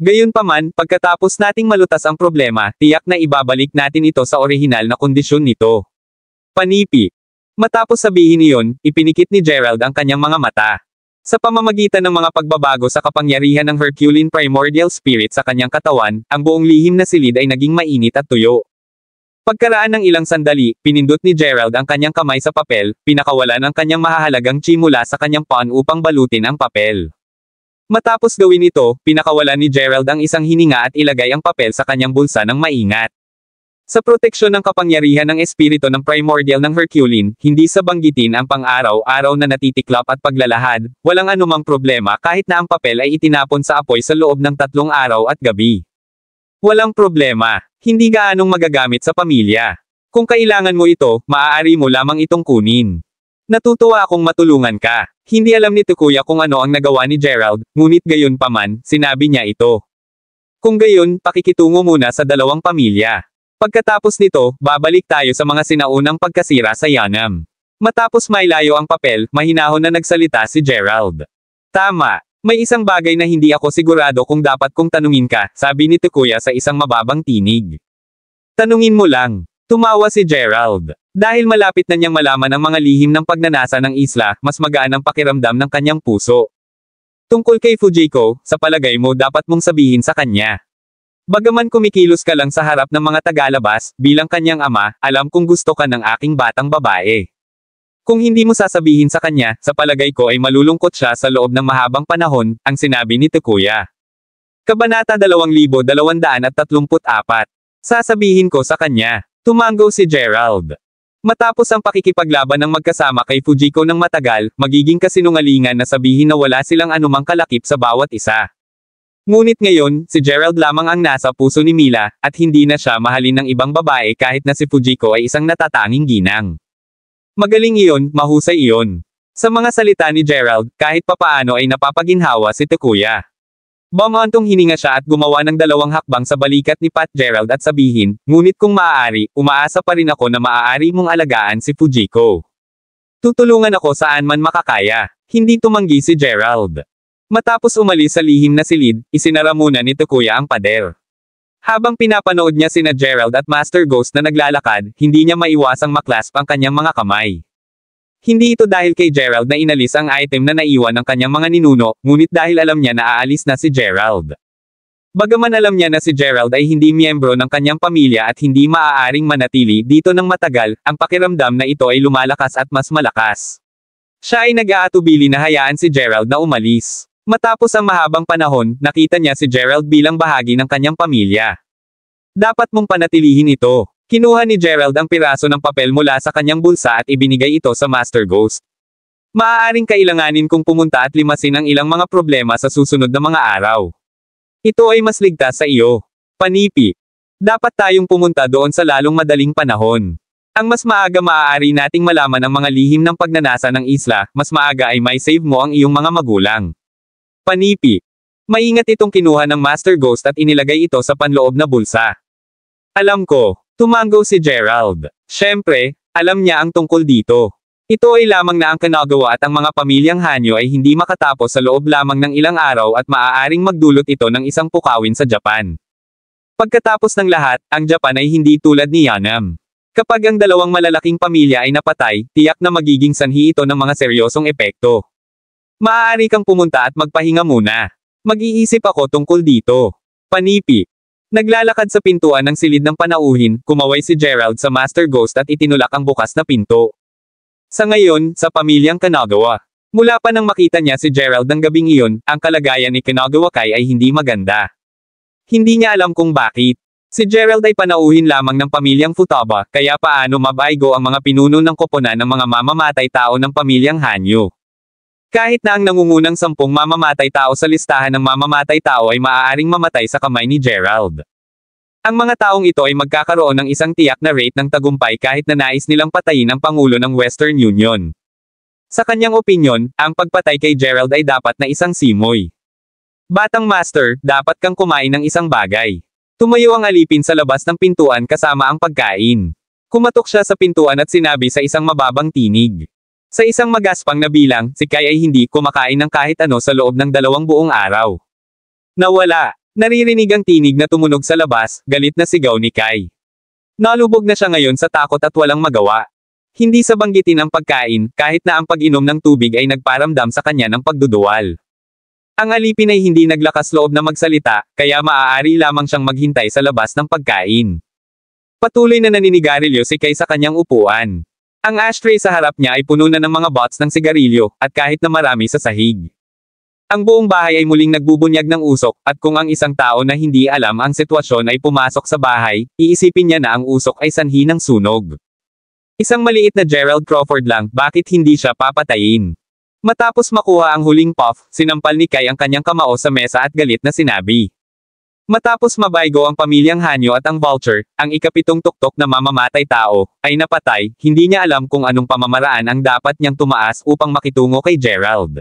Gayunpaman, pagkatapos nating malutas ang problema, tiyak na ibabalik natin ito sa orihinal na kondisyon nito. Panipi. Matapos sabihin iyon, ipinikit ni Gerald ang kanyang mga mata. Sa pamamagitan ng mga pagbabago sa kapangyarihan ng Herculean Primordial Spirit sa kanyang katawan, ang buong lihim na silid ay naging mainit at tuyo. Pagkaraan ng ilang sandali, pinindot ni Gerald ang kanyang kamay sa papel, pinakawalan ang kanyang mahahalagang chi mula sa kanyang pawn upang balutin ang papel. Matapos gawin ito, pinakawalan ni Gerald ang isang hininga at ilagay ang papel sa kanyang bulsa ng maingat. Sa proteksyon ng kapangyarihan ng espiritu ng primordial ng Herculean, hindi sa banggitin ang pang-araw-araw na natitiklop at paglalahad, walang anumang problema kahit na ang papel ay itinapon sa apoy sa loob ng 3 araw at gabi. Walang problema, hindi gaanong magagamit sa pamilya. Kung kailangan mo ito, maaari mo lamang itong kunin. Natutuwa akong matulungan ka. Hindi alam ni Tukuya kung ano ang nagawa ni Gerald, ngunit gayon pa man, sinabi niya ito. Kung gayon, pakikitungo muna sa dalawang pamilya. Pagkatapos nito, babalik tayo sa mga sinaunang pagkasira sa Yanam. Matapos mailayo ang papel, mahinahon na nagsalita si Gerald. Tama. May isang bagay na hindi ako sigurado kung dapat kong tanungin ka, sabi ni Tukuya sa isang mababang tinig. Tanungin mo lang. Tumawa si Gerald. Dahil malapit na niyang malaman ang mga lihim ng pagnanasa ng isla, mas magaan ang pakiramdam ng kanyang puso. Tungkol kay Fujiko, sa palagay mo dapat mong sabihin sa kanya. Bagaman kumikilos ka lang sa harap ng mga tagalabas, bilang kanyang ama, alam kong gusto ka ng aking batang babae. Kung hindi mo sasabihin sa kanya, sa palagay ko ay malulungkot siya sa loob ng mahabang panahon, ang sinabi ni Tukuya. Kabanata 2234. Sasabihin ko sa kanya. Tumango si Gerald. Matapos ang pakikipaglaban ng magkasama kay Fujiko ng matagal, magiging kasinungalingan na sabihin na wala silang anumang kalakip sa bawat isa. Ngunit ngayon, si Gerald lamang ang nasa puso ni Mila, at hindi na siya mahalin ng ibang babae kahit na si Fujiko ay isang natatanging ginang. Magaling iyon, mahusay iyon. Sa mga salita ni Gerald, kahit papaano ay napapaginhawa si Tukuya. Bumantong hininga siya at gumawa ng 2 hakbang sa balikat ni Pat Gerald at sabihin, ngunit kung maaari, umaasa pa rin ako na maaari mong alagaan si Fujiko. Tutulungan ako saan man makakaya. Hindi tumanggi si Gerald. Matapos umalis sa lihim na silid, isinara muna ni Tukuya ang pader. Habang pinapanood niya sina Gerald at Master Ghost na naglalakad, hindi niya maiwasang maklasp ang kanyang mga kamay. Hindi ito dahil kay Gerald na inalis ang item na naiwan ng kanyang mga ninuno, ngunit dahil alam niya na aalis na si Gerald. Bagaman alam niya na si Gerald ay hindi miyembro ng kanyang pamilya at hindi maaaring manatili dito ng matagal, ang pakiramdam na ito ay lumalakas at mas malakas. Siya ay nag-aatubili na hayaan si Gerald na umalis. Matapos ang mahabang panahon, nakita niya si Gerald bilang bahagi ng kanyang pamilya. Dapat mong panatilihin ito. Kinuha ni Gerald ang piraso ng papel mula sa kanyang bulsa at ibinigay ito sa Master Ghost. Maaaring kailanganin kong pumunta at limasin ang ilang mga problema sa susunod na mga araw. Ito ay mas ligtas sa iyo. Panipi. Dapat tayong pumunta doon sa lalong madaling panahon. Ang mas maaga maaari nating malaman ang mga lihim ng pagnanasa ng isla, mas maaga ay may save mo ang iyong mga magulang. Panipi. Maingat itong kinuha ng Master Ghost at inilagay ito sa panloob na bulsa. Alam ko. Tumango si Gerald. Siyempre, alam niya ang tungkol dito. Ito ay lamang na ang Kanagawa at ang mga pamilyang Hanyo ay hindi makatapos sa loob lamang ng ilang araw at maaaring magdulot ito ng isang pukawin sa Japan. Pagkatapos ng lahat, ang Japan ay hindi tulad ni Yanam. Kapag ang dalawang malalaking pamilya ay napatay, tiyak na magiging sanhi ito ng mga seryosong epekto. Maaari kang pumunta at magpahinga muna. Mag-iisip ako tungkol dito. Panipi. Naglalakad sa pintuan ng silid ng panauhin, kumaway si Gerald sa Master Ghost at itinulak ang bukas na pinto. Sa ngayon, sa pamilyang Kanagawa. Mula pa nang makita niya si Gerald ng gabing iyon, ang kalagayan ni Kanagawa Kai ay hindi maganda. Hindi niya alam kung bakit. Si Gerald ay panauhin lamang ng pamilyang Futaba, kaya paano mabaigo ang mga pinuno ng koponan ng mga mamamatay tao ng pamilyang Hanyo. Kahit na ang nangungunang 10 mamamatay tao sa listahan ng mamamatay tao ay maaaring mamatay sa kamay ni Gerald. Ang mga taong ito ay magkakaroon ng isang tiyak na rate ng tagumpay kahit na nais nilang patayin ang Pangulo ng Western Union. Sa kanyang opinyon, ang pagpatay kay Gerald ay dapat na isang simoy. Batang Master, dapat kang kumain ng isang bagay. Tumayo ang alipin sa labas ng pintuan kasama ang pagkain. Kumatok siya sa pintuan at sinabi sa isang mababang tinig. Sa isang magaspang na bilang, si Kai ay hindi kumakain ng kahit ano sa loob ng 2 buong araw. Nawala. Naririnig ang tinig na tumunog sa labas, galit na sigaw ni Kai. Nalubog na siya ngayon sa takot at walang magawa. Hindi sa banggitin ang pagkain, kahit na ang pag-inom ng tubig ay nagparamdam sa kanya ng pagduduwal. Ang alipin ay hindi naglakas loob na magsalita, kaya maaari lamang siyang maghintay sa labas ng pagkain. Patuloy na naninigarilyo si Kai sa kanyang upuan. Ang ashtray sa harap niya ay puno na ng mga butts ng sigarilyo, at kahit na marami sa sahig. Ang buong bahay ay muling nagbubunyag ng usok, at kung ang isang tao na hindi alam ang sitwasyon ay pumasok sa bahay, iisipin niya na ang usok ay sanhi ng sunog. Isang maliit na Gerald Crawford lang, bakit hindi siya papatayin? Matapos makuha ang huling puff, sinampal ni Kai ang kanyang kamao sa mesa at galit na sinabi. Matapos mabaigo ang pamilyang Hanyo at ang Vulture, ang ika-7 tuktok na mamamatay tao, ay napatay, hindi niya alam kung anong pamamaraan ang dapat niyang tumaas upang makitungo kay Gerald.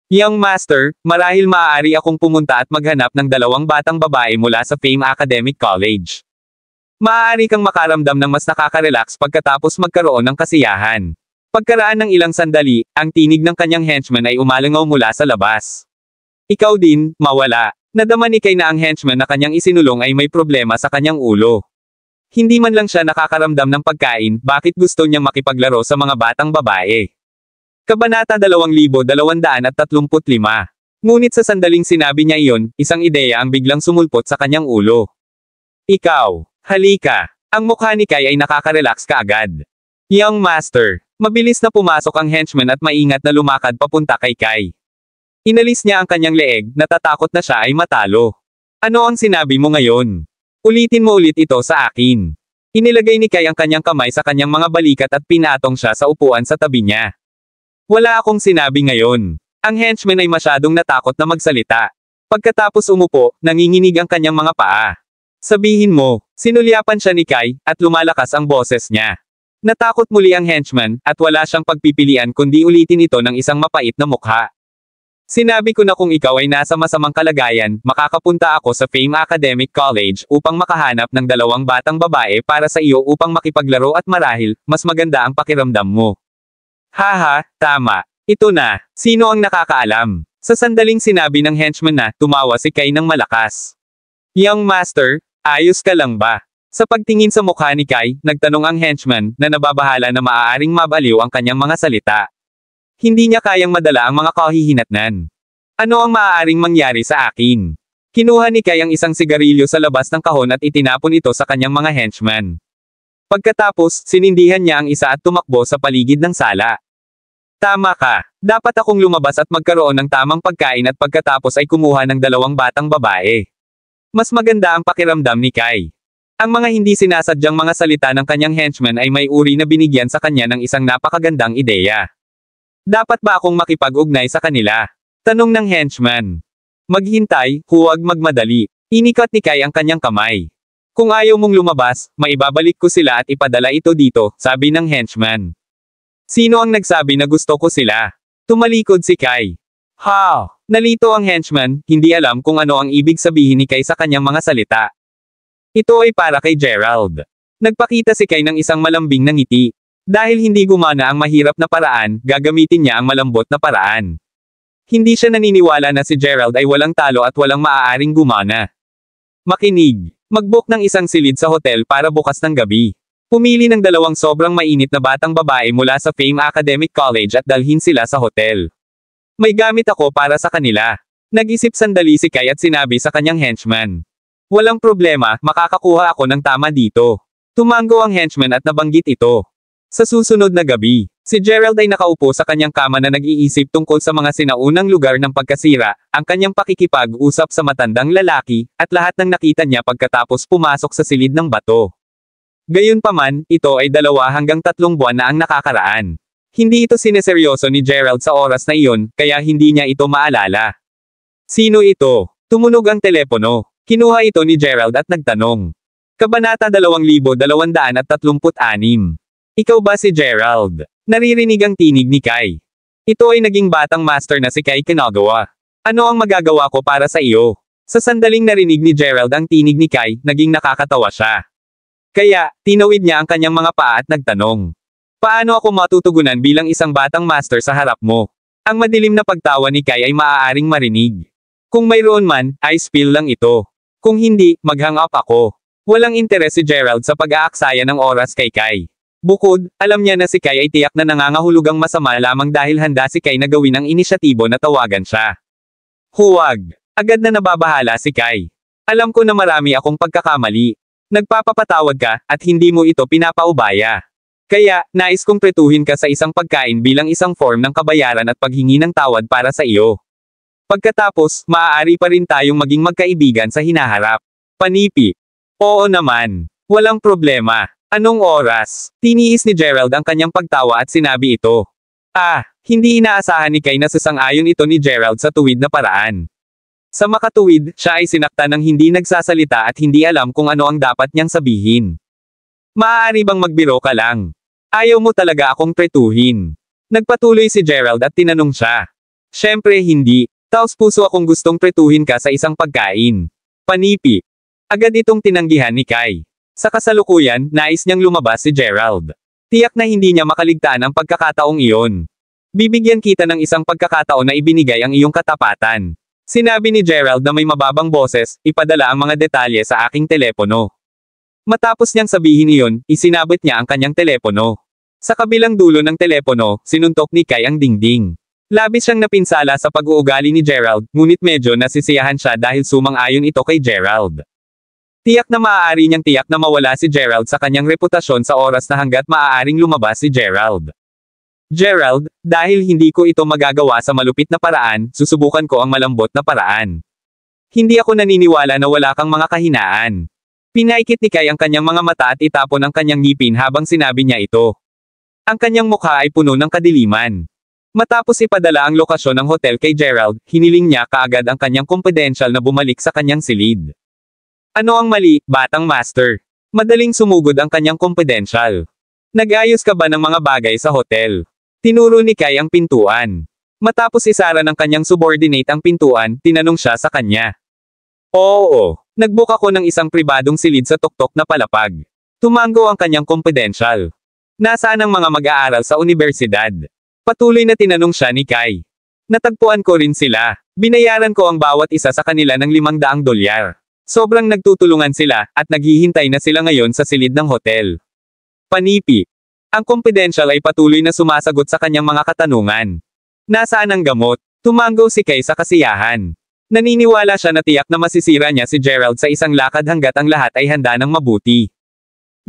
Young Master, marahil maaari akong pumunta at maghanap ng 2 batang babae mula sa Fame Academic College. Maaari kang makaramdam ng mas nakaka-relax pagkatapos magkaroon ng kasiyahan. Pagkaraan ng ilang sandali, ang tinig ng kanyang henchman ay umalangaw mula sa labas. Ikaw din, mawala. Nadama ni Kai na ang henchman na kanyang isinulong ay may problema sa kanyang ulo. Hindi man lang siya nakakaramdam ng pagkain, bakit gusto niyang makipaglaro sa mga batang babae. Kabanata 2235. Ngunit sa sandaling sinabi niya iyon, isang ideya ang biglang sumulpot sa kanyang ulo. Ikaw, halika. Ang mukha ni Kai ay nakaka-relax kaagad. Young Master, mabilis na pumasok ang henchman at maingat na lumakad papunta kay Kai. Inalis niya ang kanyang leeg, natatakot na siya ay matalo. Ano ang sinabi mo ngayon? Ulitin mo ulit ito sa akin. Inilagay ni Kai ang kanyang kamay sa kanyang mga balikat at pinatong siya sa upuan sa tabi niya. Wala akong sinabi ngayon. Ang henchman ay masyadong natakot na magsalita. Pagkatapos umupo, nanginginig ang kanyang mga paa. Sabihin mo, sinulyapan siya ni Kai, at lumalakas ang boses niya. Natakot muli ang henchman, at wala siyang pagpipilian kundi ulitin ito ng isang mapait na mukha. Sinabi ko na kung ikaw ay nasa masamang kalagayan, makakapunta ako sa Fame Academic College upang makahanap ng 2 batang babae para sa iyo upang makipaglaro at marahil, mas maganda ang pakiramdam mo. Haha, tama. Ito na, sino ang nakakaalam? Sa sandaling sinabi ng henchman na, tumawa si Kai ng malakas. Young Master, ayos ka lang ba? Sa pagtingin sa mukha ni Kai, nagtanong ang henchman, na nababahala na maaaring mabaliw ang kanyang mga salita. Hindi niya kayang madala ang mga kahihinatnan. Ano ang maaaring mangyari sa akin? Kinuha ni Kai ang isang sigarilyo sa labas ng kahon at itinapon ito sa kanyang mga henchman. Pagkatapos, sinindihan niya ang isa at tumakbo sa paligid ng sala. Tama ka. Dapat akong lumabas at magkaroon ng tamang pagkain at pagkatapos ay kumuha ng 2 batang babae. Mas maganda ang pakiramdam ni Kai. Ang mga hindi sinasadyang mga salita ng kanyang henchman ay may uri na binigyan sa kanya ng isang napakagandang ideya. Dapat ba akong makipag-ugnay sa kanila? Tanong ng henchman. Maghintay, huwag magmadali. Inikat ni Kai ang kanyang kamay. Kung ayaw mong lumabas, maibabalik ko sila at ipadala ito dito, sabi ng henchman. Sino ang nagsabi na gusto ko sila? Tumalikod si Kai. Ha! Nalito ang henchman, hindi alam kung ano ang ibig sabihin ni Kai sa kanyang mga salita. Ito ay para kay Gerald. Nagpakita si Kai ng isang malambing na ngiti. Dahil hindi gumana ang mahirap na paraan, gagamitin niya ang malambot na paraan. Hindi siya naniniwala na si Gerald ay walang talo at walang maaaring gumana. Makinig. Mag-book ng isang silid sa hotel para bukas ng gabi. Pumili ng 2 sobrang mainit na batang babae mula sa Fame Academic College at dalhin sila sa hotel. May gamit ako para sa kanila. Nag-isip sandali si Kai at sinabi sa kanyang henchman. Walang problema, makakakuha ako ng tama dito. Tumango ang henchman at nabanggit ito. Sa susunod na gabi, si Gerald ay nakaupo sa kanyang kama na nag-iisip tungkol sa mga sinaunang lugar ng pagkasira, ang kanyang pakikipag-usap sa matandang lalaki, at lahat ng nakita niya pagkatapos pumasok sa silid ng bato. Gayunpaman, ito ay 2 hanggang 3 buwan na ang nakakaraan. Hindi ito sineseryoso ni Gerald sa oras na iyon, kaya hindi niya ito maalala. Sino ito? Tumunog ang telepono. Kinuha ito ni Gerald at nagtanong. Kabanata 2236. Ikaw ba si Gerald? Naririnig ang tinig ni Kai. Ito ay naging batang master na si Kai Kanagawa. Ano ang magagawa ko para sa iyo? Sa sandaling narinig ni Gerald ang tinig ni Kai, naging nakakatawa siya. Kaya, tinawid niya ang kanyang mga paa at nagtanong. Paano ako matutugunan bilang isang batang master sa harap mo? Ang madilim na pagtawa ni Kai ay maaaring marinig. Kung mayroon man, ay spill lang ito. Kung hindi, mag-hang up ako. Walang interes si Gerald sa pag-aaksaya ng oras kay Kai. Bukod, alam niya na si Kai ay tiyak na nangangahulugang masama lamang dahil handa si Kai na gawin ang inisyatibo na tawagan siya. Huwag. Agad na nababahala si Kai. Alam ko na marami akong pagkakamali. Nagpapapatawad ka, at hindi mo ito pinapaubaya. Kaya, nais kong pretuhin ka sa isang pagkain bilang isang form ng kabayaran at paghingi ng tawad para sa iyo. Pagkatapos, maaari pa rin tayong maging magkaibigan sa hinaharap. Panipi. Oo naman. Walang problema. Anong oras? Tiniis ni Gerald ang kanyang pagtawa at sinabi ito. Hindi inaasahan ni Kai na sasang-ayon ito ni Gerald sa tuwid na paraan. Sa makatuwid, siya ay sinakta ng hindi nagsasalita at hindi alam kung ano ang dapat niyang sabihin. Maaari bang magbiro ka lang? Ayaw mo talaga akong pretuhin. Nagpatuloy si Gerald at tinanong siya. Siyempre hindi. Taos puso akong gustong pretuhin ka sa isang pagkain. Panipi. Agad itong tinanggihan ni Kai. Sa kasalukuyan, nais niyang lumabas si Gerald. Tiyak na hindi niya makaligtaan ang pagkakataong iyon. Bibigyan kita ng isang pagkakataon na ibinigay ang iyong katapatan. Sinabi ni Gerald na may mababang boses, ipadala ang mga detalye sa aking telepono. Matapos niyang sabihin iyon, isinabit niya ang kanyang telepono. Sa kabilang dulo ng telepono, sinuntok ni Kai ang dingding. Labis siyang napinsala sa pag-uugali ni Gerald, ngunit medyo nasisiyahan siya dahil sumang-ayon ito kay Gerald. Tiyak na maaari niyang tiyak na mawala si Gerald sa kanyang reputasyon sa oras na hanggat maaaring lumabas si Gerald. Gerald, dahil hindi ko ito magagawa sa malupit na paraan, susubukan ko ang malambot na paraan. Hindi ako naniniwala na wala kang mga kahinaan. Pinaikit ni Kai ang kanyang mga mata at itapon ang kanyang ngipin habang sinabi niya ito. Ang kanyang mukha ay puno ng kadiliman. Matapos ipadala ang lokasyon ng hotel kay Gerald, hiniling niya kaagad ang kanyang confidential na bumalik sa kanyang silid. Ano ang mali, batang master? Madaling sumugod ang kanyang confidential. Nag-ayos ka ba ng mga bagay sa hotel? Tinuro ni Kai ang pintuan. Matapos isara ng kanyang subordinate ang pintuan, tinanong siya sa kanya. Oo, nagbook ako ng isang pribadong silid sa tuktok na palapag. Tumango ang kanyang confidential. Nasaan ang mga mag-aaral sa universidad? Patuloy na tinanong siya ni Kai. Natagpuan ko rin sila. Binayaran ko ang bawat isa sa kanila ng $500. Sobrang nagtutulungan sila, at naghihintay na sila ngayon sa silid ng hotel. Panipi. Ang confidential ay patuloy na sumasagot sa kanyang mga katanungan. Nasaan ang gamot? Tumango si Kai sa kasiyahan. Naniniwala siya na tiyak na masisira niya si Gerald sa isang lakad hanggat ang lahat ay handa ng mabuti.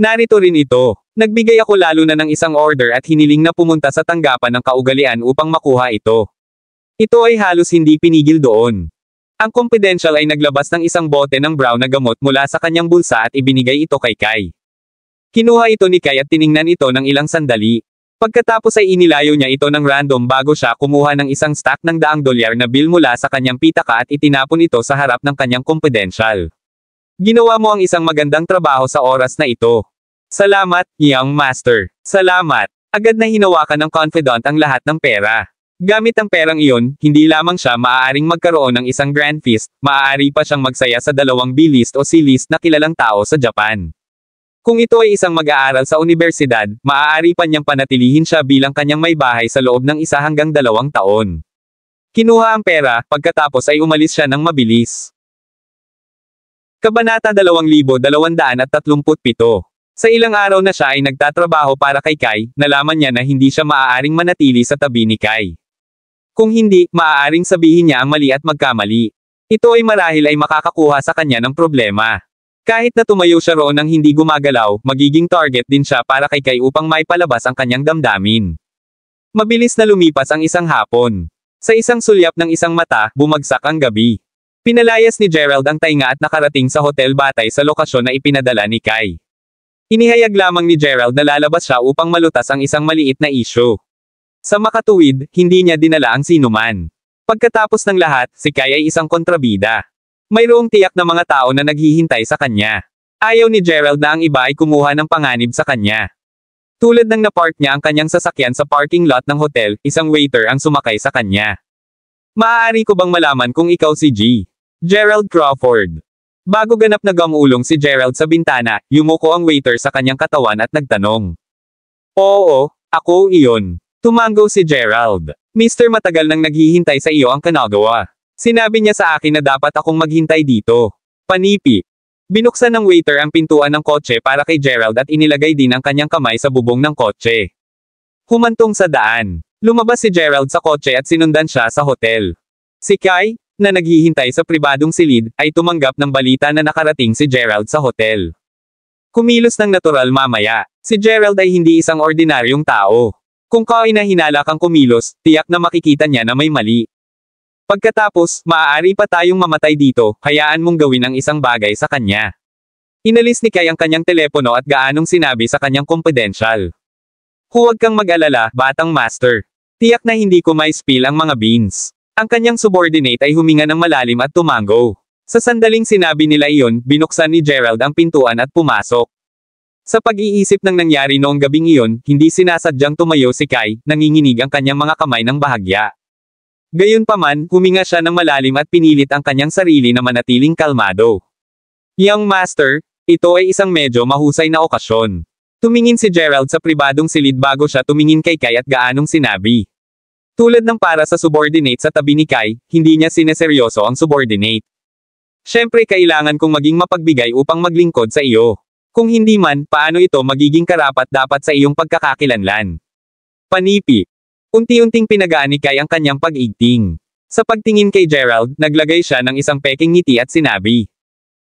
Narito rin ito. Nagbigay ako lalo na ng isang order at hiniling na pumunta sa tanggapan ng kaugalian upang makuha ito. Ito ay halos hindi pinigil doon. Ang confidential ay naglabas ng isang bote ng brown na gamot mula sa kanyang bulsa at ibinigay ito kay Kai. Kinuha ito ni Kai at tiningnan ito ng ilang sandali. Pagkatapos ay inilayo niya ito ng random bago siya kumuha ng isang stack ng $100 na bill mula sa kanyang pitaka at itinapon ito sa harap ng kanyang confidential. Ginawa mo ang isang magandang trabaho sa oras na ito. Salamat, young master. Salamat. Agad na hinawakan ng confidant ang lahat ng pera. Gamit ang perang iyon, hindi lamang siya maaaring magkaroon ng isang grand feast, maaari pa siyang magsaya sa 2 B-list o C-list na kilalang tao sa Japan. Kung ito ay isang mag-aaral sa universidad, maaari pa niyang panatilihin siya bilang kanyang may bahay sa loob ng 1 hanggang 2 taon. Kinuha ang pera, pagkatapos ay umalis siya ng mabilis. Kabanata 2237. Sa ilang araw na siya ay nagtatrabaho para kay Kai, nalaman niya na hindi siya maaaring manatili sa tabi ni Kai. Kung hindi, maaaring sabihin niya ang mali at magkamali. Ito ay marahil ay makakakuha sa kanya ng problema. Kahit na tumayo siya roon ng hindi gumagalaw, magiging target din siya para kay Kai upang maipalabas ang kanyang damdamin. Mabilis na lumipas ang isang hapon. Sa isang sulyap ng isang mata, bumagsak ang gabi. Pinalayas ni Gerald ang tainga at nakarating sa hotel batay sa lokasyon na ipinadala ni Kai. Inihayag lamang ni Gerald na lalabas siya upang malutas ang isang maliit na issue. Sa makatuwid, hindi niya dinala ang sinuman. Pagkatapos ng lahat, si Kai ay isang kontrabida. Mayroong tiyak na mga tao na naghihintay sa kanya. Ayaw ni Gerald na ang iba ay kumuha ng panganib sa kanya. Tulad ng napark niya ang kanyang sasakyan sa parking lot ng hotel, isang waiter ang sumakay sa kanya. Maaari ko bang malaman kung ikaw si G. Gerald Crawford? Bago ganap na gamulong si Gerald sa bintana, yumuko ang waiter sa kanyang katawan at nagtanong. Oo, ako iyon. Tumango si Gerald. Mister, matagal nang naghihintay sa iyo ang Kanagawa. Sinabi niya sa akin na dapat akong maghintay dito. Panipi. Binuksan ng waiter ang pintuan ng kotse para kay Gerald at inilagay din ang kanyang kamay sa bubong ng kotse. Humantong sa daan. Lumabas si Gerald sa kotse at sinundan siya sa hotel. Si Kai, na naghihintay sa pribadong silid, ay tumanggap ng balita na nakarating si Gerald sa hotel. Kumilos ng natural mamaya. Si Gerald ay hindi isang ordinaryong tao. Kung kaoy na hinala kang kumilos, tiyak na makikita niya na may mali. Pagkatapos, maaari pa tayong mamatay dito, hayaan mong gawin ang isang bagay sa kanya. Inalis ni Kai ang kanyang telepono at gaanong sinabi sa kanyang confidential. Huwag kang mag-alala, batang master. Tiyak na hindi ko may spill ang mga beans. Ang kanyang subordinate ay huminga ng malalim at tumango. Sa sandaling sinabi nila iyon, binuksan ni Gerald ang pintuan at pumasok. Sa pag-iisip ng nangyari noong gabing iyon, hindi sinasadyang tumayo si Kai, nanginginig ang kanyang mga kamay ng bahagya. Gayunpaman, huminga siya ng malalim at pinilit ang kanyang sarili na manatiling kalmado. Young master, ito ay isang medyo mahusay na okasyon. Tumingin si Gerald sa pribadong silid bago siya tumingin kay Kai at gaanong sinabi. Tulad ng para sa subordinate sa tabi ni Kai, hindi niya sineseryoso ang subordinate. Siyempre kailangan kong maging mapagbigay upang maglingkod sa iyo. Kung hindi man, paano ito magiging karapat-dapat sa iyong pagkakakilanlan? Panipi. Unti-unting pinagaan ni Kai ang kanyang pag-igting. Sa pagtingin kay Gerald, naglagay siya ng isang peking ngiti at sinabi.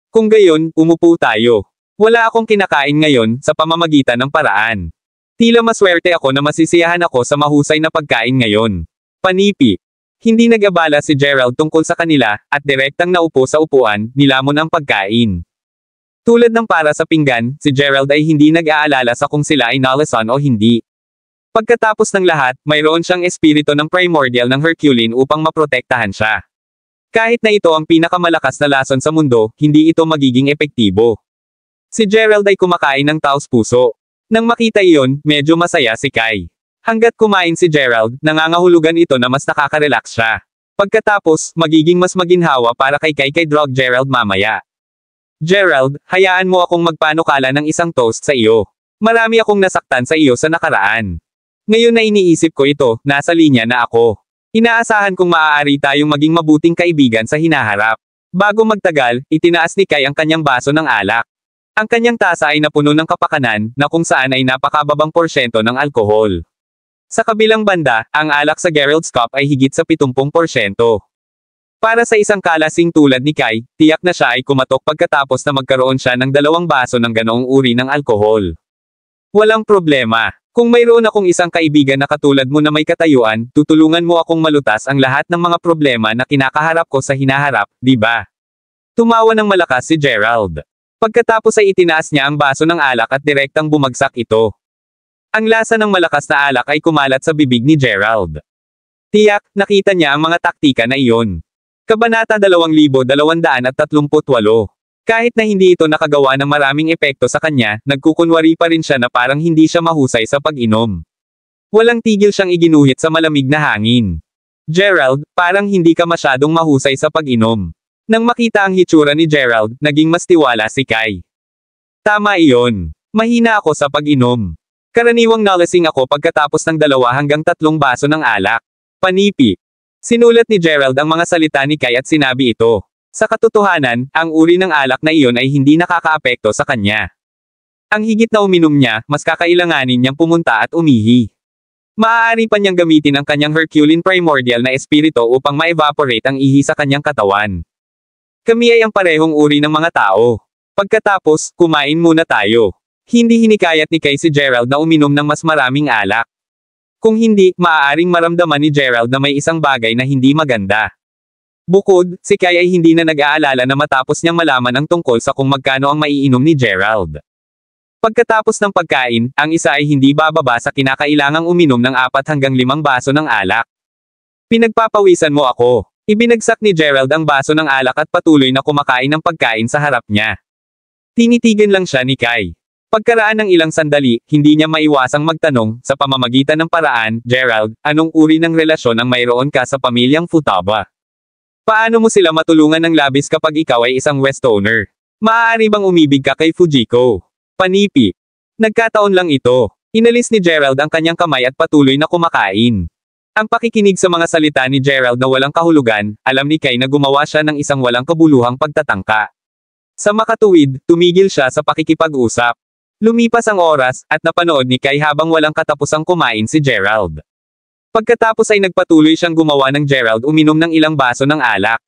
Kung gayon, umupo tayo. Wala akong kinakain ngayon, sa pamamagitan ng paraan. Tila maswerte ako na masisiyahan ako sa mahusay na pagkain ngayon. Panipi. Hindi nag-abala si Gerald tungkol sa kanila, at direktang naupo sa upuan, nilamon ang pagkain. Tulad ng para sa pinggan, si Gerald ay hindi nag-aalala sa kung sila ay nalasan o hindi. Pagkatapos ng lahat, mayroon siyang espiritu ng primordial ng Herculean upang maprotektahan siya. Kahit na ito ang pinakamalakas na lason sa mundo, hindi ito magiging epektibo. Si Gerald ay kumakain ng taos puso. Nang makita iyon, medyo masaya si Kai. Hanggat kumain si Gerald, nangangahulugan ito na mas nakaka-relax siya. Pagkatapos, magiging mas maginhawa para kay Drog Gerald mamaya. Gerald, hayaan mo akong magpanukala ng isang toast sa iyo. Marami akong nasaktan sa iyo sa nakaraan. Ngayon na iniisip ko ito, nasa linya na ako. Inaasahan kong maaari tayong maging mabuting kaibigan sa hinaharap. Bago magtagal, itinaas ni Kai ang kanyang baso ng alak. Ang kanyang tasa ay napuno ng kapakanan, na kung saan ay napakababang porsyento ng alkohol. Sa kabilang banda, ang alak sa Gerald's Cup ay higit sa 70%. Para sa isang kalasing tulad ni Kai, tiyak na siya ay kumatok pagkatapos na magkaroon siya ng 2 baso ng ganoong uri ng alkohol. Walang problema. Kung mayroon akong isang kaibigan na katulad mo na may katayuan, tutulungan mo akong malutas ang lahat ng mga problema na kinakaharap ko sa hinaharap, di ba? Tumawa ng malakas si Gerald. Pagkatapos ay itinaas niya ang baso ng alak at direktang bumagsak ito. Ang lasa ng malakas na alak ay kumalat sa bibig ni Gerald. Tiyak, nakita niya ang mga taktika na iyon. Kabanata 2238. Kahit na hindi ito nakagawa ng maraming epekto sa kanya, nagkukunwari pa rin siya na parang hindi siya mahusay sa pag-inom. Walang tigil siyang iginuhit sa malamig na hangin. Gerald, parang hindi ka masyadong mahusay sa pag-inom. Nang makita ang hitsura ni Gerald, naging mas tiwala si Kai. Tama iyon. Mahina ako sa pag-inom. Karaniwang nalasing ako pagkatapos ng 2 hanggang 3 baso ng alak. Panipi. Sinulat ni Gerald ang mga salita ni Kai at sinabi ito. Sa katotohanan, ang uri ng alak na iyon ay hindi nakakaapekto sa kanya. Ang higit na uminom niya, mas kakailanganin niyang pumunta at umihi. Maaari pa niyang gamitin ang kanyang Herculean primordial na espiritu upang ma-evaporate ang ihi sa kanyang katawan. Kami ay ang parehong uri ng mga tao. Pagkatapos, kumain muna tayo. Hindi hinikayat ni Kai si Gerald na uminom ng mas maraming alak. Kung hindi, maaaring maramdaman ni Gerald na may isang bagay na hindi maganda. Bukod, si Kai ay hindi na nag-aalala na matapos niyang malaman ang tungkol sa kung magkano ang maiinom ni Gerald. Pagkatapos ng pagkain, ang isa ay hindi bababa sa kinakailangang uminom ng 4 hanggang 5 baso ng alak. Pinagpapawisan mo ako. Ibinagsak ni Gerald ang baso ng alak at patuloy na kumakain ng pagkain sa harap niya. Tinitigan lang siya ni Kai. Pagkaraan ng ilang sandali, hindi niya maiwasang magtanong, sa pamamagitan ng paraan, Gerald, anong uri ng relasyon ang mayroon ka sa pamilyang Futaba? Paano mo sila matulungan ng labis kapag ikaw ay isang Westoner? Maaari bang umibig ka kay Fujiko? Panipi. Nagkataon lang ito. Inalis ni Gerald ang kanyang kamay at patuloy na kumakain. Ang pakikinig sa mga salita ni Gerald na walang kahulugan, alam ni Kai na gumawa siya ng isang walang kabuluhang pagtatangka. Sa makatuwid, tumigil siya sa pakikipag-usap. Lumipas ang oras, at napanood ni Kai habang walang katapusang kumain si Gerald. Pagkatapos ay nagpatuloy siyang gumawa ng Gerald uminom ng ilang baso ng alak.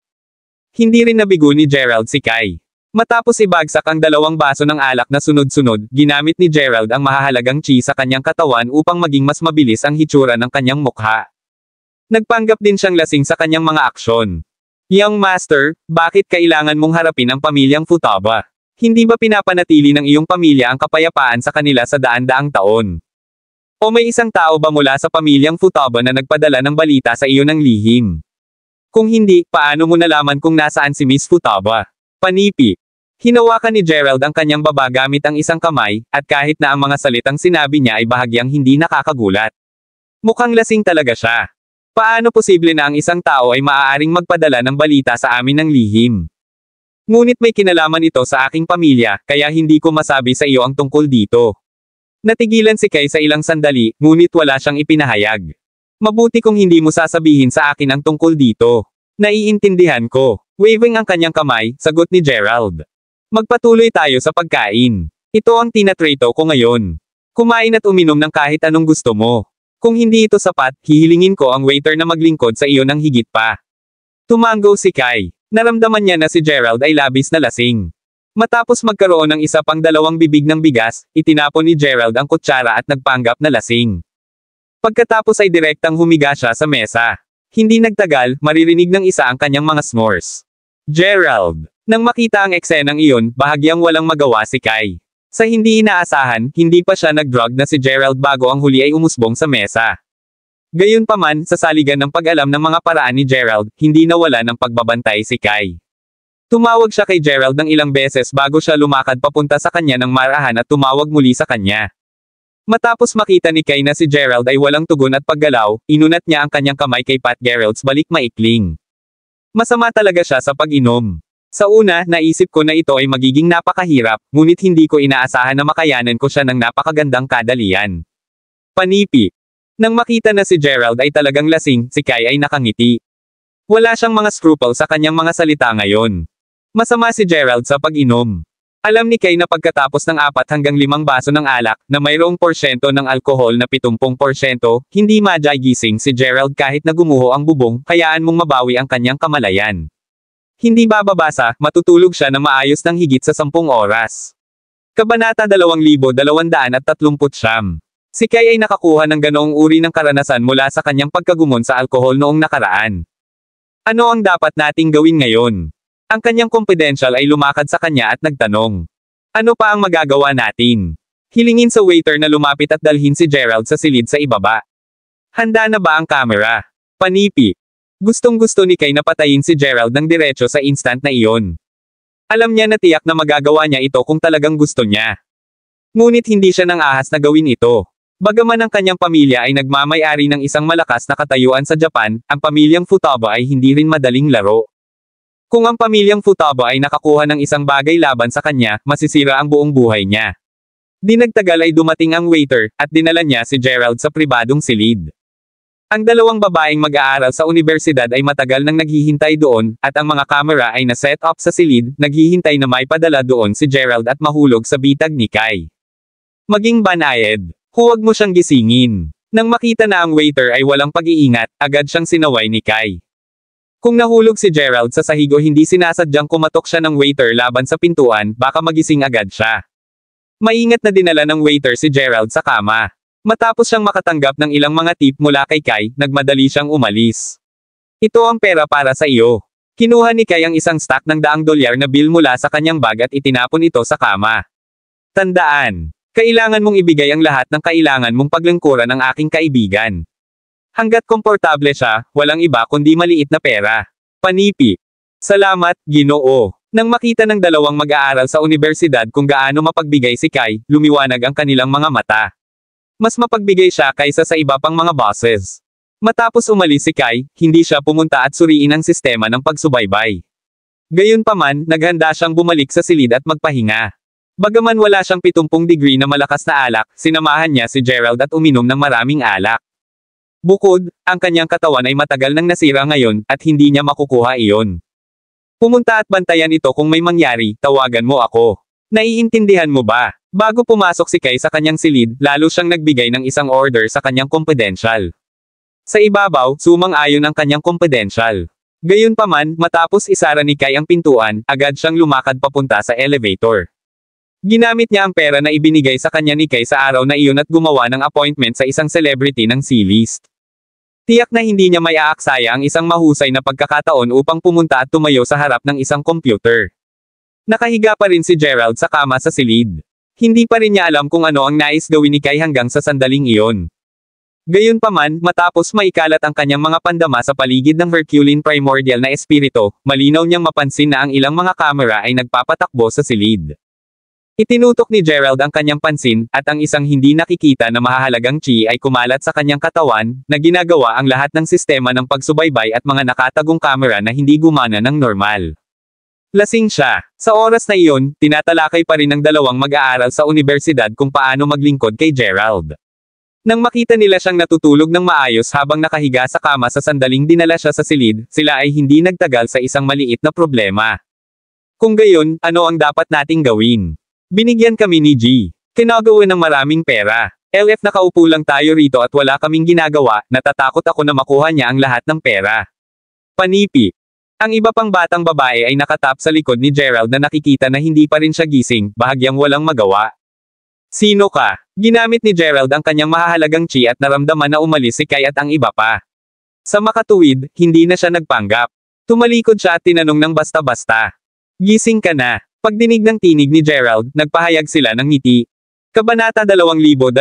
Hindi rin nabigo ni Gerald si Kai. Matapos ibagsak ang 2 baso ng alak na sunod-sunod, ginamit ni Gerald ang mahahalagang chi sa kanyang katawan upang maging mas mabilis ang hitsura ng kanyang mukha. Nagpanggap din siyang lasing sa kanyang mga aksyon. Young Master, bakit kailangan mong harapin ang pamilyang Futaba? Hindi ba pinapanatili ng iyong pamilya ang kapayapaan sa kanila sa daan-daang taon? O may isang tao ba mula sa pamilyang Futaba na nagpadala ng balita sa iyo ng lihim? Kung hindi, paano mo nalaman kung nasaan si Miss Futaba? Panipi. Hinawakan ni Gerald ang kanyang baba gamit ang isang kamay, at kahit na ang mga salitang sinabi niya ay bahagyang hindi nakakagulat. Mukhang lasing talaga siya. Paano posible na ang isang tao ay maaaring magpadala ng balita sa amin ng lihim? Ngunit may kinalaman ito sa aking pamilya, kaya hindi ko masabi sa iyo ang tungkol dito. Natigilan si Kai sa ilang sandali, ngunit wala siyang ipinahayag. Mabuti kung hindi mo sasabihin sa akin ang tungkol dito. Naiintindihan ko. Waving ang kanyang kamay, sagot ni Gerald. Magpatuloy tayo sa pagkain. Ito ang tinatrato ko ngayon. Kumain at uminom ng kahit anong gusto mo. Kung hindi ito sapat, hihilingin ko ang waiter na maglingkod sa iyo ng higit pa. Tumango si Kai. Naramdaman niya na si Gerald ay labis na lasing. Matapos magkaroon ng isa pang 2 bibig ng bigas, itinapon ni Gerald ang kutsara at nagpanggap na lasing. Pagkatapos ay direktang humiga siya sa mesa. Hindi nagtagal, maririnig ng isa ang kanyang mga snores. Gerald. Nang makita ang eksenang iyon, bahagyang walang magawa si Kai. Sa hindi inaasahan, hindi pa siya nag-drug na si Gerald bago ang huli ay umusbong sa mesa. Gayunpaman, sa saligan ng pag-alam ng mga paraan ni Gerald, hindi nawala ng pagbabantay si Kai. Tumawag siya kay Gerald ng ilang beses bago siya lumakad papunta sa kanya ng marahan at tumawag muli sa kanya. Matapos makita ni Kai na si Gerald ay walang tugon at paggalaw, inunat niya ang kanyang kamay kay Pat Gerald's balik maikling. Masama talaga siya sa pag-inom. Sa una, naisip ko na ito ay magiging napakahirap, ngunit hindi ko inaasahan na makayanan ko siya ng napakagandang kadalian. Panipi. Nang makita na si Gerald ay talagang lasing, si Kai ay nakangiti. Wala siyang mga scruple sa kanyang mga salita ngayon. Masama si Gerald sa pag-inom. Alam ni Kay na pagkatapos ng 4 hanggang 5 baso ng alak, na mayroong porsyento ng alkohol na 70%, hindi magigising si Gerald kahit na gumuho ang bubong, hayaan mong mabawi ang kanyang kamalayan. Hindi bababasa, matutulog siya na maayos ng higit sa 10 oras. Kabanata 2239. Si Kay ay nakakuha ng ganoong uri ng karanasan mula sa kanyang pagkagumon sa alkohol noong nakaraan. Ano ang dapat nating gawin ngayon? Ang kanyang confidential ay lumakad sa kanya at nagtanong. Ano pa ang magagawa natin? Hilingin sa waiter na lumapit at dalhin si Gerald sa silid sa ibaba. Handa na ba ang kamera? Panipi. Gustong-gusto ni Kay na patayin si Gerald ng diretso sa instant na iyon. Alam niya na tiyak na magagawa niya ito kung talagang gusto niya. Ngunit hindi siya nang ahas na gawin ito. Bagaman ang kanyang pamilya ay nagmamay-ari ng isang malakas na katayuan sa Japan, ang pamilyang Futaba ay hindi rin madaling laro. Kung ang pamilyang Futaba ay nakakuha ng isang bagay laban sa kanya, masisira ang buong buhay niya. Di nagtagal ay dumating ang waiter, at dinala niya si Gerald sa pribadong silid. Ang dalawang babaeng mag-aaral sa universidad ay matagal nang naghihintay doon, at ang mga kamera ay na-set up sa silid, naghihintay na may padala doon si Gerald at mahulog sa bitag ni Kay. Maging banayad, huwag mo siyang gisingin. Nang makita na ang waiter ay walang pag-iingat, agad siyang sinaway ni Kay. Kung nahulog si Gerald sa sahig o hindi sinasadyang kumatok siya ng waiter laban sa pintuan, baka magising agad siya. Maingat na dinala ng waiter si Gerald sa kama. Matapos siyang makatanggap ng ilang mga tip mula kay Kay, nagmadali siyang umalis. Ito ang pera para sa iyo. Kinuha ni Kay ang isang stack ng $100 na bill mula sa kanyang bag at itinapon ito sa kama. Tandaan, kailangan mong ibigay ang lahat ng kailangan mong paglingkuran ng aking kaibigan. Hanggat komportable siya, walang iba kundi maliit na pera. Panipi. Salamat, Ginoo. Nang makita ng dalawang mag-aaral sa universidad kung gaano mapagbigay si Kay, lumiwanag ang kanilang mga mata. Mas mapagbigay siya kaysa sa iba pang mga bosses. Matapos umalis si Kay, hindi siya pumunta at suriin ang sistema ng pagsubaybay. Gayunpaman, naghanda siyang bumalik sa silid at magpahinga. Bagaman wala siyang 70 degree na malakas na alak, sinamahan niya si Gerald at uminom ng maraming alak. Bukod, ang kanyang katawan ay matagal nang nasira ngayon, at hindi niya makukuha iyon. Pumunta at bantayan ito kung may mangyari, tawagan mo ako. Naiintindihan mo ba? Bago pumasok si Kay sa kanyang silid, lalo siyang nagbigay ng isang order sa kanyang confidential. Sa ibabaw, sumang-ayon ang kanyang confidential. Gayunpaman, matapos isara ni Kay ang pintuan, agad siyang lumakad papunta sa elevator. Ginamit niya ang pera na ibinigay sa kanya ni Kay sa araw na iyon at gumawa ng appointment sa isang celebrity ng C-list. Tiyak na hindi niya may aaksaya ang isang mahusay na pagkakataon upang pumunta at tumayo sa harap ng isang computer. Nakahiga pa rin si Gerald sa kama sa silid. Hindi pa rin niya alam kung ano ang nais gawin ni Kay hanggang sa sandaling iyon. Gayunpaman, matapos maikalat ang kanyang mga pandama sa paligid ng Herculean primordial na espiritu, malinaw niyang mapansin na ang ilang mga kamera ay nagpapatakbo sa silid. Itinutok ni Gerald ang kanyang pansin, at ang isang hindi nakikita na mahahalagang chi ay kumalat sa kanyang katawan, na ginagawa ang lahat ng sistema ng pagsubaybay at mga nakatagong kamera na hindi gumana ng normal. Lasing siya. Sa oras na iyon, tinatalakay pa rin ng dalawang mag-aaral sa universidad kung paano maglingkod kay Gerald. Nang makita nila siyang natutulog ng maayos habang nakahiga sa kama sa sandaling dinala siya sa silid, sila ay hindi nagtagal sa isang maliit na problema. Kung gayon, ano ang dapat nating gawin? Binigyan kami ni G. Kinagawa ng maraming pera. LF nakaupo lang tayo rito at wala kaming ginagawa, natatakot ako na makuha niya ang lahat ng pera. Panipi. Ang iba pang batang babae ay nakatap sa likod ni Gerald na nakikita na hindi pa rin siya gising, bahagyang walang magawa. Sino ka? Ginamit ni Gerald ang kanyang mahahalagang chi at naramdaman na umalis si Kay at ang iba pa. Sa makatuwid, hindi na siya nagpanggap. Tumalikod siya at tinanong ng basta-basta. Gising ka na. Pagdinig ng tinig ni Gerald, nagpahayag sila ng ngiti. Kabanata 2240.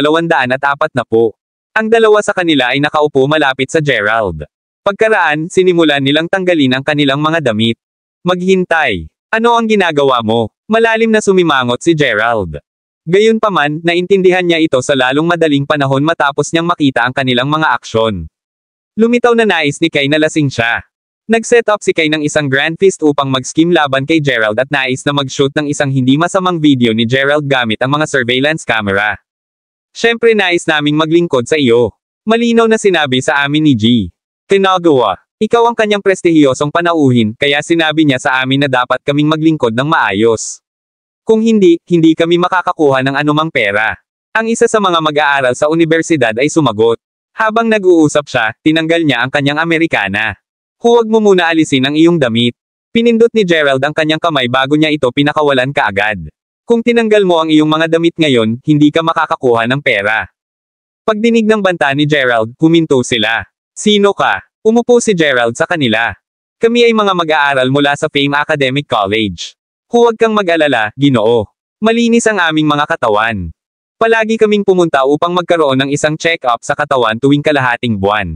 Ang dalawa sa kanila ay nakaupo malapit sa Gerald. Pagkaraan, sinimulan nilang tanggalin ang kanilang mga damit. Maghintay. Ano ang ginagawa mo? Malalim na sumimangot si Gerald. Gayunpaman, naintindihan niya ito sa lalong madaling panahon matapos niyang makita ang kanilang mga aksyon. Lumitaw na nais ni Kay na lasing siya. Nag-set up si Kay ng isang grand fist upang mag-scheme laban kay Gerald at nais na mag-shoot ng isang hindi masamang video ni Gerald gamit ang mga surveillance camera. Siyempre nais naming maglingkod sa iyo. Malinaw na sinabi sa amin ni G. Kinagawa. Ikaw ang kanyang prestihiyosong panauhin, kaya sinabi niya sa amin na dapat kaming maglingkod ng maayos. Kung hindi, hindi kami makakakuha ng anumang pera. Ang isa sa mga mag-aaral sa universidad ay sumagot. Habang nag-uusap siya, tinanggal niya ang kanyang Amerikana. Huwag mo muna alisin ang iyong damit. Pinindot ni Gerald ang kanyang kamay bago niya ito pinakawalan kaagad. Kung tinanggal mo ang iyong mga damit ngayon, hindi ka makakakuha ng pera. Pagdinig ng banta ni Gerald, huminto sila. Sino ka? Umupo si Gerald sa kanila. Kami ay mga mag-aaral mula sa Fame Academic College. Huwag kang mag-alala, Ginoo. Malinis ang aming mga katawan. Palagi kaming pumunta upang magkaroon ng isang check-up sa katawan tuwing kalahating buwan.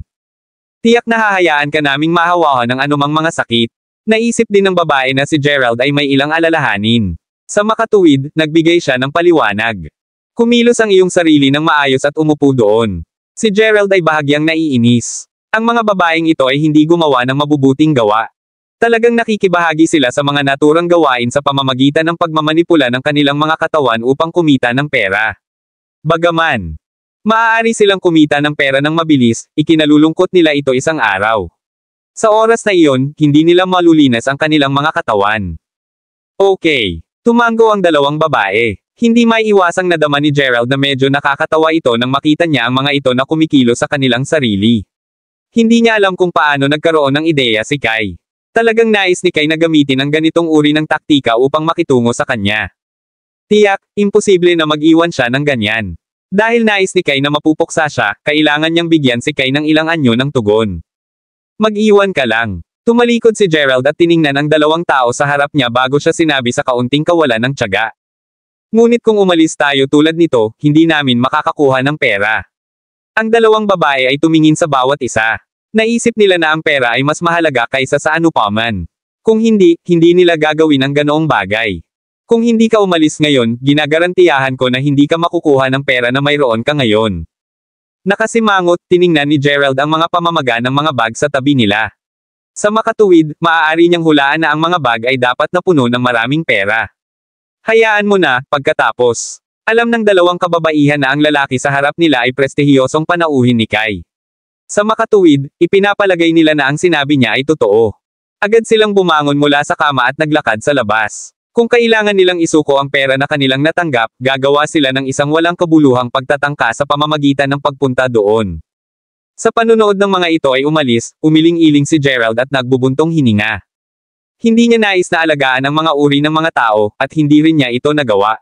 Tiyak na hahayaan ka naming mahawahan ng anumang mga sakit. Naisip din ng babae na si Gerald ay may ilang alalahanin. Sa makatuwid, nagbigay siya ng paliwanag. Kumilos ang iyong sarili ng maayos at umupo doon. Si Gerald ay bahagyang naiinis. Ang mga babaeng ito ay hindi gumawa ng mabubuting gawa. Talagang nakikibahagi sila sa mga naturang gawain sa pamamagitan ng pagmamanipula ng kanilang mga katawan upang kumita ng pera. Bagaman, maaari silang kumita ng pera ng mabilis, ikinalulungkot nila ito isang araw. Sa oras na iyon, hindi nila malulinas ang kanilang mga katawan. Okay. Tumango ang dalawang babae. Hindi maiiwasang nadama ni Gerald na medyo nakakatawa ito nang makita niya ang mga ito na kumikilo sa kanilang sarili. Hindi niya alam kung paano nagkaroon ng ideya si Kai. Talagang nais ni Kai na gamitin ang ganitong uri ng taktika upang makitungo sa kanya. Tiyak, imposible na mag-iwan siya ng ganyan. Dahil nais ni Kai na mapupuksa siya, kailangan niyang bigyan si Kai ng ilang anyo ng tugon. Mag-iwan ka lang. Tumalikod si Gerald at tiningnan ang dalawang tao sa harap niya bago siya sinabi sa kaunting kawalan ng tiyaga. Ngunit kung umalis tayo tulad nito, hindi namin makakakuha ng pera. Ang dalawang babae ay tumingin sa bawat isa. Naisip nila na ang pera ay mas mahalaga kaysa sa anupaman. Kung hindi, hindi nila gagawin ang ganoong bagay. Kung hindi ka umalis ngayon, ginagarantiyahan ko na hindi ka makukuha ng pera na mayroon ka ngayon. Nakasimangot, tiningnan ni Gerald ang mga pamamaga ng mga bag sa tabi nila. Sa makatuwid, maaari niyang hulaan na ang mga bag ay dapat na puno ng maraming pera. Hayaan mo na, pagkatapos. Alam ng dalawang kababaihan na ang lalaki sa harap nila ay prestihiyosong panauhin ni Kai. Sa makatuwid, ipinapalagay nila na ang sinabi niya ay totoo. Agad silang bumangon mula sa kama at naglakad sa labas. Kung kailangan nilang isuko ang pera na kanilang natanggap, gagawa sila ng isang walang kabuluhang pagtatangka sa pamamagitan ng pagpunta doon. Sa panunood ng mga ito ay umalis, umiling-iling si Gerald at nagbubuntong hininga. Hindi niya nais na alagaan ang mga uri ng mga tao, at hindi rin niya ito nagawa.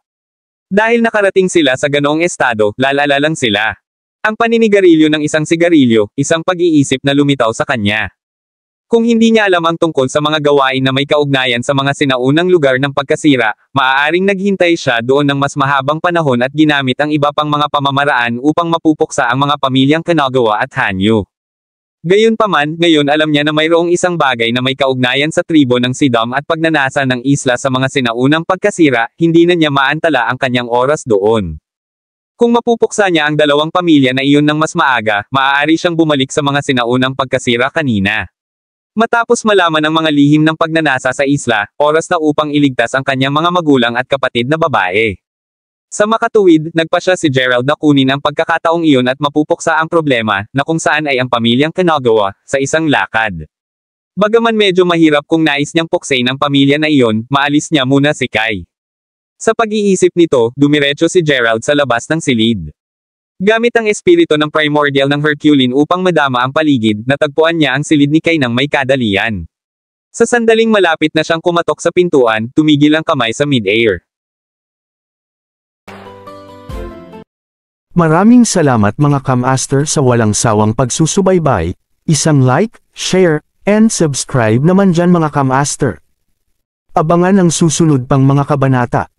Dahil nakarating sila sa ganoong estado, lalala lang sila. Ang paninigarilyo ng isang sigarilyo, isang pag-iisip na lumitaw sa kanya. Kung hindi niya alam ang tungkol sa mga gawain na may kaugnayan sa mga sinaunang lugar ng pagkasira, maaaring naghintay siya doon ng mas mahabang panahon at ginamit ang iba pang mga pamamaraan upang mapupuksa ang mga pamilyang Kanagawa at Hanyu. Gayunpaman, ngayon alam niya na mayroong isang bagay na may kaugnayan sa tribo ng Sidam at pagnanasa ng isla sa mga sinaunang pagkasira, hindi na niya maantala ang kanyang oras doon. Kung mapupuksa niya ang dalawang pamilya na iyon ng mas maaga, maaari siyang bumalik sa mga sinaunang pagkasira kanina. Matapos malaman ang mga lihim ng pagnanasa sa isla, oras na upang iligtas ang kanyang mga magulang at kapatid na babae. Sa makatuwid, nagpasya si Gerald na kunin ang pagkakataong iyon at mapupuksa ang problema, na kung saan ay ang pamilyang Kanagawa, sa isang lakad. Bagaman medyo mahirap kung nais niyang puksain ang pamilya na iyon, maalis niya muna si Kai. Sa pag-iisip nito, dumiretso si Gerald sa labas ng silid. Gamit ang espiritu ng primordial ng Herculean upang madama ang paligid, natagpuan niya ang silid ni Kai ng may kadalian. Sa sandaling malapit na siyang kumatok sa pintuan, tumigil ang kamay sa mid-air. Maraming salamat mga Kamaster sa walang sawang pagsusubaybay, isang like, share, and subscribe naman dyan mga Kamaster. Abangan ang susunod pang mga kabanata.